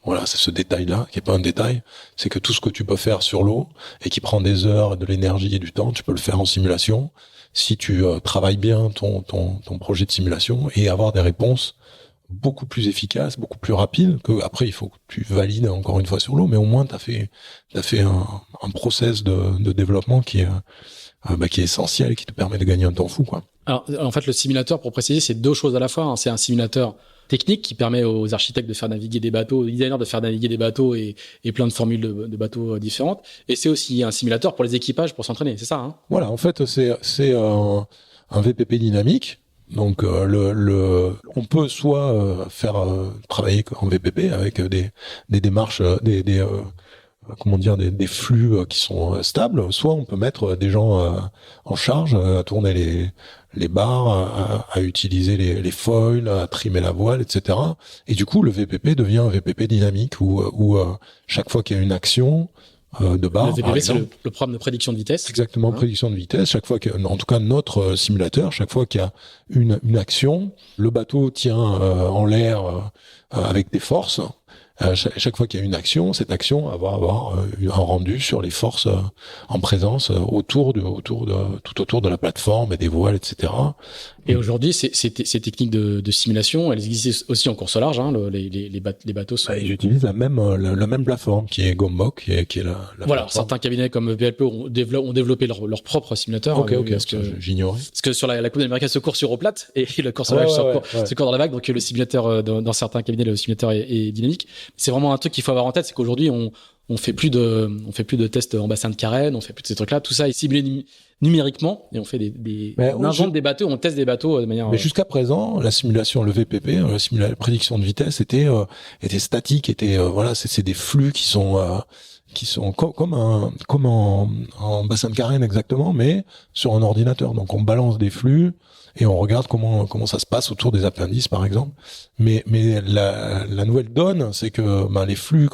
voilà, c'est ce détail-là, qui est pas un détail, c'est que tout ce que tu peux faire sur l'eau, et qui prend des heures, de l'énergie et du temps, tu peux le faire en simulation, si tu travailles bien ton projet de simulation, et avoir des réponses beaucoup plus efficaces, beaucoup plus rapides, que après il faut que tu valides encore une fois sur l'eau, mais au moins t'as fait un process de développement qui est essentiel, et qui te permet de gagner un temps fou, quoi. Alors, en fait, le simulateur, pour préciser, c'est deux choses à la fois, hein. C'est un simulateur technique qui permet aux architectes de faire naviguer des bateaux, aux designers de faire naviguer des bateaux et plein de formules de bateaux différentes. Et c'est aussi un simulateur pour les équipages pour s'entraîner, c'est ça, hein? Voilà, en fait, c'est un VPP dynamique. Donc on peut soit faire travailler en VPP avec des démarches, des flux qui sont stables, soit on peut mettre des gens en charge à tourner les barres, à utiliser les foils, à trimer la voile, etc. Et du coup, le VPP devient un VPP dynamique où chaque fois qu'il y a une action de barre, le VPP, c'est le programme de prédiction de vitesse. Exactement, prédiction de vitesse. Chaque fois en tout cas notre simulateur, chaque fois qu'il y a une action, le bateau tient en l'air avec des forces. Chaque fois qu'il y a une action, cette action va avoir un rendu sur les forces en présence tout autour de la plateforme et des voiles, etc. Et aujourd'hui, ces techniques de simulation, elles existent aussi en course au large, hein. Les bateaux sont... Ils utilisent la même plateforme qui est Gombok, qui est la voilà, plateforme. certains cabinets comme VLP ont développé leur propre simulateur. Ok, j'ignorais. Parce que sur la Coupe d'Amérique se court sur eau plate et le course au large se court dans la vague, donc le simulateur dans certains cabinets, le simulateur est dynamique. C'est vraiment un truc qu'il faut avoir en tête, c'est qu'aujourd'hui on fait plus de tests en bassin de carène, on fait plus de ces trucs-là, tout ça est ciblé numériquement, et on fait on invente des bateaux, on teste des bateaux de manière... Mais jusqu'à présent, la simulation, le VPP, la prédiction de vitesse était statique, c'est des flux qui sont comme en bassin de carène exactement, mais sur un ordinateur. Donc on balance des flux et on regarde comment ça se passe autour des appendices, par exemple. Mais la nouvelle donne, c'est que les flux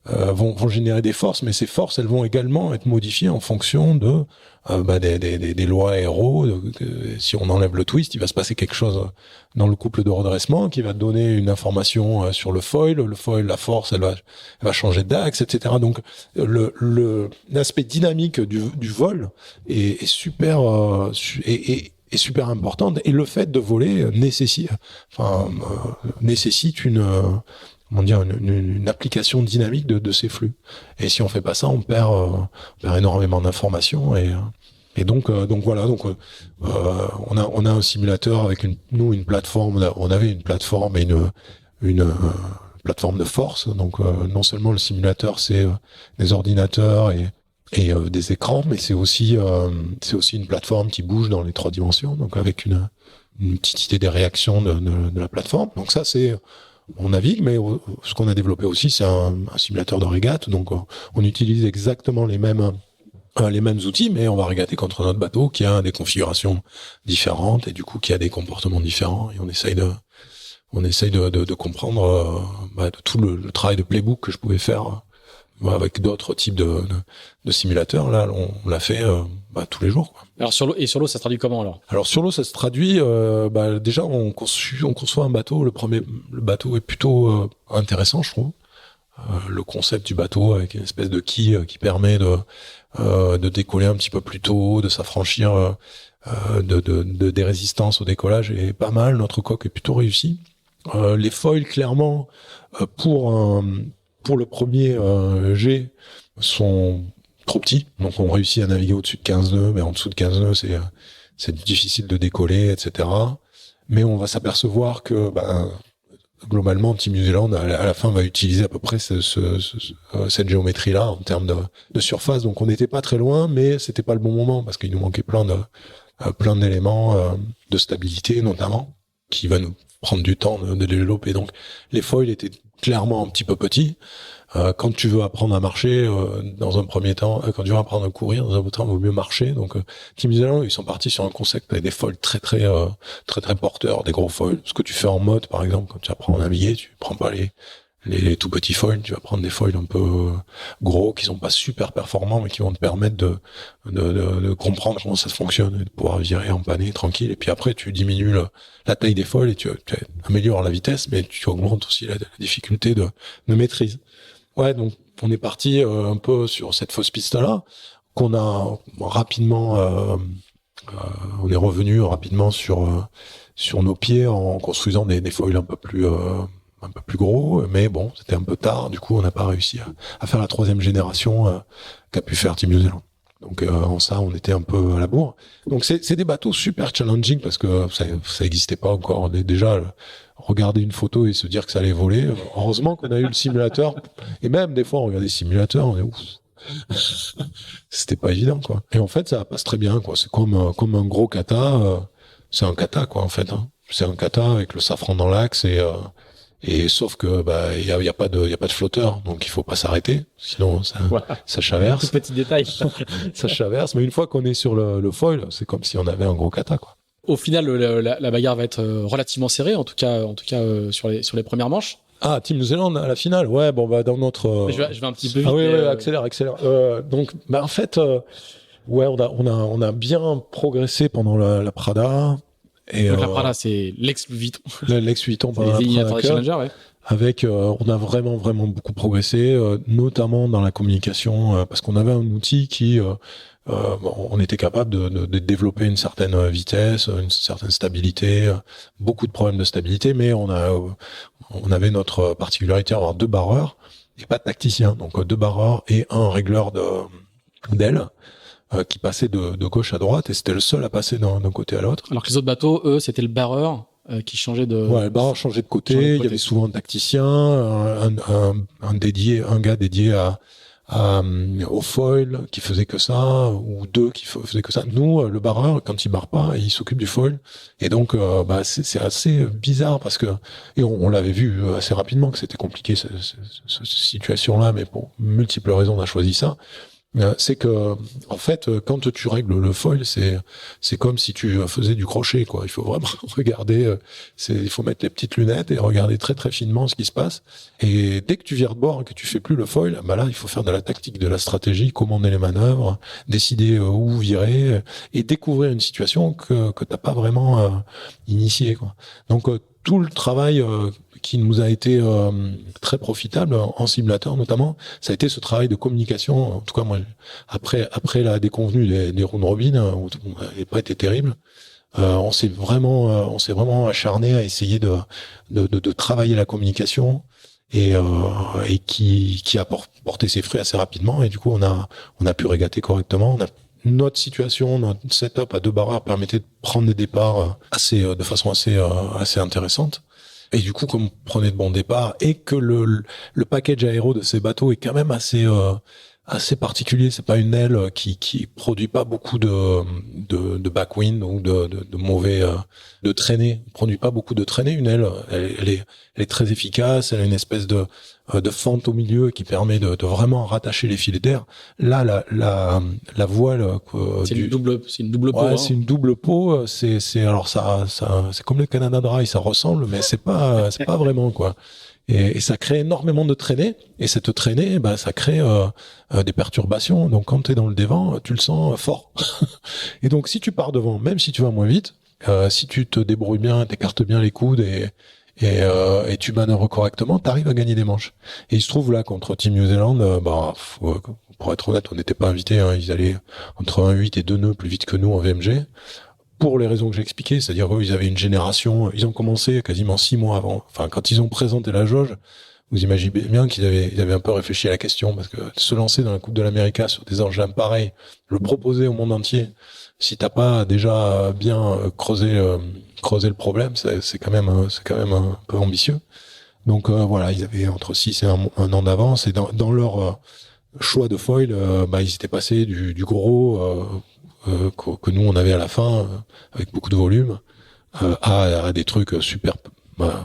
vont générer des forces, mais ces forces, elles vont également être modifiées en fonction de des lois aéro. Si on enlève le twist, il va se passer quelque chose dans le couple de redressement qui va donner une information sur le foil, la force, elle va changer d'axe, etc. Donc l'aspect dynamique du vol est super est super importante, et le fait de voler nécessite une application dynamique de ces flux. Et si on fait pas ça, on perd énormément d'informations, et donc voilà. Donc on a un simulateur avec une plateforme. On avait une plateforme et une plateforme de force. Donc non seulement le simulateur, c'est des ordinateurs et des écrans, mais c'est aussi une plateforme qui bouge dans les 3 dimensions, donc avec une petite idée des réactions de la plateforme. Donc ça, on navigue, mais ce qu'on a développé aussi, c'est un simulateur de régate. Donc on utilise exactement les mêmes outils, mais on va régater contre notre bateau qui a des configurations différentes et du coup qui a des comportements différents, et on essaye de comprendre de tout le travail de playbook que je pouvais faire avec d'autres types de simulateurs. Là, on l'a fait tous les jours, quoi. Alors sur l'eau, ça se traduit comment alors? Alors sur l'eau, ça se traduit déjà on conçoit un bateau. Le bateau est plutôt intéressant, je trouve. Le concept du bateau avec une espèce de quille qui permet de décoller un petit peu plus tôt, de s'affranchir des résistances au décollage est pas mal. Notre coque est plutôt réussie. Les foils, clairement, pour le premier jet, sont trop petits. Donc on réussit à naviguer au-dessus de 15 nœuds, mais en dessous de 15 nœuds, c'est difficile de décoller, etc. Mais on va s'apercevoir que globalement, Team New Zealand, à la fin, va utiliser à peu près cette géométrie-là en termes de surface. Donc on n'était pas très loin, mais c'était pas le bon moment, parce qu'il nous manquait plein d'éléments de stabilité, notamment, qui va nous prendre du temps de développer. Donc les foils étaient clairement un petit peu petits. Quand tu veux apprendre à marcher dans un premier temps, quand tu veux apprendre à courir dans un premier temps, il vaut mieux marcher. Donc Team New Zealand, ils sont partis sur un concept avec des foils très porteurs, des gros foils. Ce que tu fais en mode, par exemple, quand tu apprends à naviguer, tu prends pas les tout petits foils, tu vas prendre des foils un peu gros qui sont pas super performants mais qui vont te permettre de comprendre comment ça fonctionne et de pouvoir virer en panier tranquille. Et puis après tu diminues la taille des foils et tu améliores la vitesse, mais tu augmentes aussi la difficulté de maîtrise. Ouais, donc on est parti un peu sur cette fausse piste là qu'on a rapidement on est revenu rapidement sur nos pieds en construisant des foils un peu plus gros, mais bon, c'était un peu tard, du coup on n'a pas réussi à faire la 3e génération qu'a pu faire Team New Zealand. Donc en ça on était un peu à la bourre. Donc c'est des bateaux super challenging parce que ça existait pas encore. Déjà regarder une photo et se dire que ça allait voler, heureusement qu'on a eu le simulateur, et même des fois on regardait le simulateur, on est ouf. C'était pas évident quoi. Et en fait ça passe très bien quoi. C'est comme un gros kata, c'est un kata quoi en fait. C'est un kata avec le safran dans l'axe et sauf que il y a pas de flotteur, donc il faut pas s'arrêter, sinon ça chaverse. Tout petit détail. Ça chaverse, mais une fois qu'on est sur le foil, c'est comme si on avait un gros kata quoi. Au final, la bagarre va être relativement serrée, en tout cas sur les premières manches. Ah, Team New Zealand à la finale, ouais, bon dans notre. Je vais un petit peu vite. Ah oui, accélère. Donc, en fait, ouais, on a bien progressé pendant la Prada. Et donc la Prada, c'est l'ex Vuitton. L'ex Vuitton pendant la Prada Challenger, ouais. Avec, on a vraiment beaucoup progressé, notamment dans la communication, parce qu'on avait un outil qui on était capable de développer une certaine vitesse, une certaine stabilité, beaucoup de problèmes de stabilité, mais on avait notre particularité à avoir 2 barreurs et pas de tacticien, donc 2 barreurs et un régleur d'aile qui passait de gauche à droite, et c'était le seul à passer d'un côté à l'autre. Alors que les autres bateaux, eux, c'était le barreur qui changeait de. Ouais, le barreur changeait de côté. Il y avait souvent un tacticien, un gars dédié au foil qui faisait que ça, ou 2 qui faisaient que ça. Nous, le barreur, quand il barre pas, il s'occupe du foil. Et donc, c'est assez bizarre parce que, et on l'avait vu assez rapidement que c'était compliqué cette situation-là, mais pour multiples raisons, on a choisi ça. C'est que, en fait, quand tu règles le foil, c'est comme si tu faisais du crochet, quoi. Il faut vraiment regarder, il faut mettre les petites lunettes et regarder très très finement ce qui se passe. Et dès que tu vires de bord et que tu fais plus le foil, là, il faut faire de la tactique, de la stratégie, commander les manœuvres, décider où virer et découvrir une situation que t'as pas vraiment initiée, quoi. Donc tout le travail qui nous a été très profitable en simulateur notamment, ça a été ce travail de communication. En tout cas, moi, après la déconvenue des round robin, où on n'avait pas été terrible, on s'est vraiment acharné à essayer de travailler la communication et qui a porté ses fruits assez rapidement. Et du coup, on a pu régater correctement. Notre situation, notre setup à 2 barreurs permettait de prendre des départs de façon assez intéressante. Et du coup, comme on prenait de bons départs et que le package aéro de ces bateaux est quand même assez particulier, c'est pas une aile qui produit pas beaucoup de backwind ou de mauvais de traînées, produit pas beaucoup de traînées. Une aile, elle est très efficace, elle a une espèce de fente au milieu qui permet de vraiment rattacher les filets d'air. Là, la voile, c'est une double peau. Ouais, c'est une double peau. Alors ça, c'est comme le Canada Dry, ça ressemble, mais c'est pas vraiment, quoi. Et ça crée énormément de traînées. Et cette traînée, ça crée des perturbations. Donc quand tu es dans le devant, tu le sens fort. Et donc si tu pars devant, même si tu vas moins vite, si tu te débrouilles bien, t'écartes bien les coudes et tu manœuvres correctement, t'arrives à gagner des manches. Et il se trouve là contre Team New Zealand, pour être honnête, on n'était pas invités. Ils allaient entre 1,8 et 2 nœuds plus vite que nous en VMG. Pour les raisons que j'ai expliquées, c'est-à-dire qu'ils avaient une génération, ils ont commencé quasiment 6 mois avant. Enfin, quand ils ont présenté la jauge, vous imaginez bien qu'ils avaient un peu réfléchi à la question, parce que se lancer dans la Coupe de l'Amérique sur des engins pareils, le proposer au monde entier, si t'as pas déjà bien creusé le problème, c'est quand même un peu ambitieux. Donc voilà, ils avaient entre 6 et un an d'avance, et dans leur choix de foil, ils étaient passés du gros que nous on avait à la fin avec beaucoup de volume à des trucs super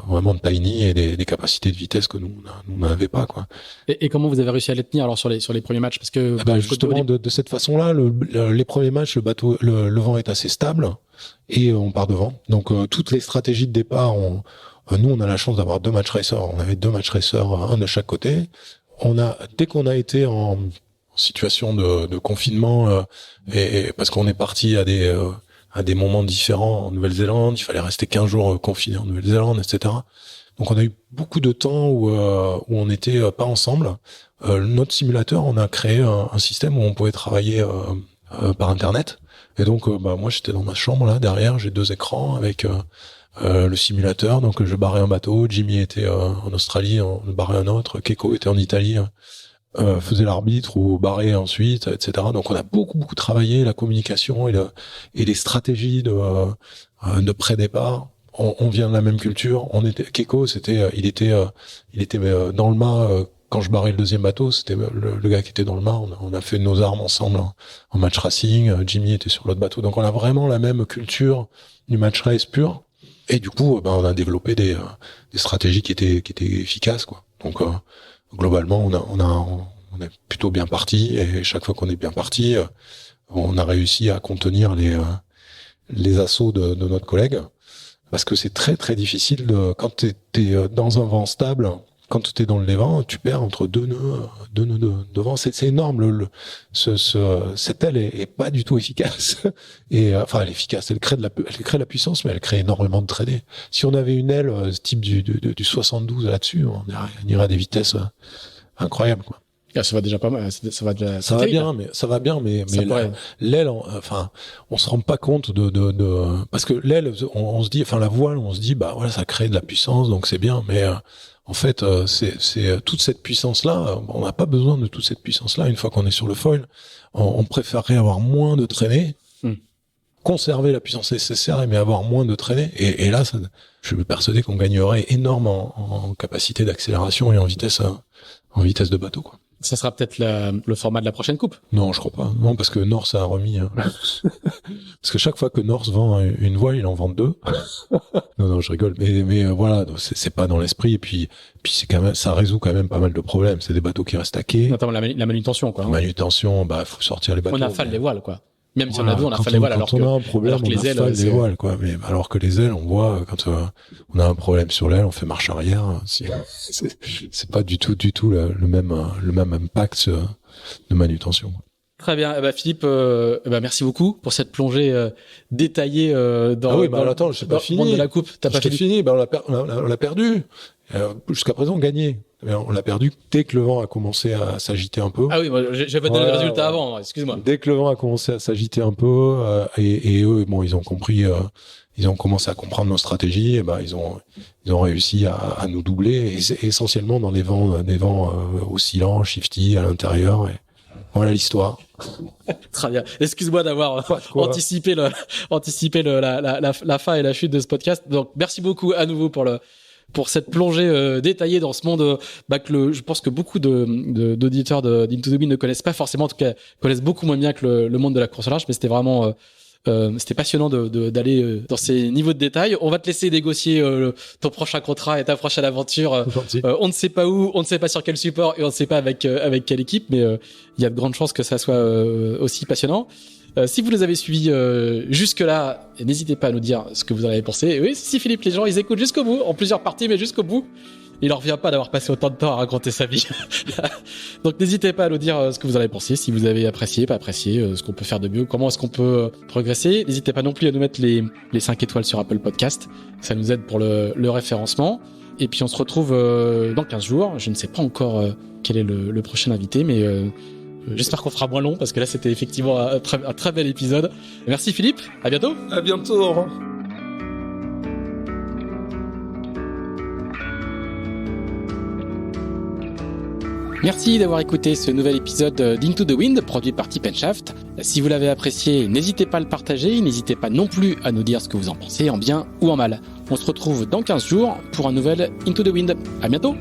vraiment tiny et des capacités de vitesse que nous n'avait pas, quoi. Et comment vous avez réussi à les tenir alors sur les premiers matchs, parce que justement de cette façon-là, les premiers matchs, le bateau, le vent est assez stable et on part devant. Donc toutes les stratégies de départ Nous, on a la chance d'avoir 2 match racers. On avait 2 match racers, un de chaque côté. Dès qu'on a été en situation de confinement, et parce qu'on est parti à des moments différents en Nouvelle-Zélande, il fallait rester 15 jours confiné en Nouvelle-Zélande, etc. Donc on a eu beaucoup de temps où on n'était pas ensemble. Notre simulateur, on a créé un système où on pouvait travailler par Internet. Et donc moi j'étais dans ma chambre là derrière, j'ai 2 écrans avec le simulateur. Donc je barrais un bateau, Jimmy était en Australie, on barrait un autre, Keiko était en Italie, faisait l'arbitre ou barrait ensuite, etc. Donc on a beaucoup travaillé la communication et les stratégies de pré-départ. On vient de la même culture. Keiko, il était dans le mât quand je barrais le 2e bateau. C'était le gars qui était dans le mât. On a fait nos armes ensemble en match racing. Jimmy était sur l'autre bateau. Donc on a vraiment la même culture du match race pur. Et du coup, on a développé des stratégies qui étaient efficaces, quoi. Donc globalement, on est plutôt bien parti. Et chaque fois qu'on est bien parti, on a réussi à contenir les assauts de notre collègue. Parce que c'est très très difficile quand t'es dans un vent stable, quand t'es dans le Lévent, tu perds entre 2 nœuds de vent. C'est énorme. Cette aile est pas du tout efficace. Et enfin, elle est efficace. Elle crée de la puissance, mais elle crée énormément de traînées. Si on avait une aile type du 72 là-dessus, on irait à des vitesses incroyables, quoi. Ça va déjà pas mal. Ça va bien, mais l'aile, enfin, on se rend pas compte parce que l'aile, on se dit, enfin la voile, on se dit, bah voilà, ça crée de la puissance, donc c'est bien. Mais en fait, c'est toute cette puissance-là. On n'a pas besoin de toute cette puissance-là. Une fois qu'on est sur le foil, on préférerait avoir moins de traînées, conserver la puissance nécessaire, mais avoir moins de traînées. Et là, je suis persuadé qu'on gagnerait énormément en capacité d'accélération et en vitesse de bateau, quoi. Ça sera peut-être le format de la prochaine coupe. Non, je crois pas. Non, parce que Norse a remis. Parce que chaque fois que Norse vend une voile, il en vend 2. Non, je rigole. Mais voilà, c'est pas dans l'esprit. Et puis c'est quand même, ça résout quand même pas mal de problèmes. C'est des bateaux qui restent à quai. Notamment la manutention, quoi. La manutention, faut sortir les bateaux. On affale les voiles, quoi. Même si on a 2, on affale les voiles. Quand on a un problème, on affale les voiles, quoi. Mais alors que les ailes, on voit, quand on a un problème sur l'aile, on fait marche arrière. C'est pas du tout le même impact de manutention. Très bien. Philippe, merci beaucoup pour cette plongée détaillée dans attends, je sais pas fini. De la coupe. T'as pas fini. On l'a perdu. Jusqu'à présent, gagné. On l'a perdu dès que le vent a commencé à s'agiter un peu. Ah oui, moi, j'ai pas donné le résultat avant, excuse-moi. Dès que le vent a commencé à s'agiter un peu, et eux, ils ont compris, ils ont commencé à comprendre nos stratégies, et ils ont réussi à nous doubler, et essentiellement dans des vents oscillants, shifty à l'intérieur, et voilà l'histoire. Très bien. Excuse-moi d'avoir anticipé la fin et la chute de ce podcast. Donc, merci beaucoup à nouveau pour cette plongée détaillée dans ce monde que je pense que beaucoup d'auditeurs d'Into the Wind ne connaissent pas forcément, en tout cas connaissent beaucoup moins bien que le monde de la course au large, mais c'était vraiment c'était passionnant d'aller dans ces niveaux de détail. On va te laisser négocier ton prochain contrat et ta prochaine aventure. On ne sait pas où, on ne sait pas sur quel support et on ne sait pas avec quelle équipe, mais il y a de grandes chances que ça soit aussi passionnant. Si vous les avez suivis jusque-là, n'hésitez pas à nous dire ce que vous en avez pensé. Et oui, si Philippe, les gens, ils écoutent jusqu'au bout, en plusieurs parties, mais jusqu'au bout. Il leur revient pas d'avoir passé autant de temps à raconter sa vie. Donc n'hésitez pas à nous dire ce que vous en avez pensé, si vous avez apprécié, pas apprécié, ce qu'on peut faire de mieux, comment est-ce qu'on peut progresser. N'hésitez pas non plus à nous mettre les 5 étoiles sur Apple Podcast. Ça nous aide pour le référencement. Et puis on se retrouve dans 15 jours. Je ne sais pas encore quel est le prochain invité, mais j'espère qu'on fera moins long parce que là c'était effectivement un très bel épisode. Merci Philippe, à bientôt. À bientôt, au revoir. Merci d'avoir écouté ce nouvel épisode d'Into the Wind produit par Tip & Shaft. Si vous l'avez apprécié, n'hésitez pas à le partager, n'hésitez pas non plus à nous dire ce que vous en pensez, en bien ou en mal. On se retrouve dans 15 jours pour un nouvel Into the Wind. À bientôt.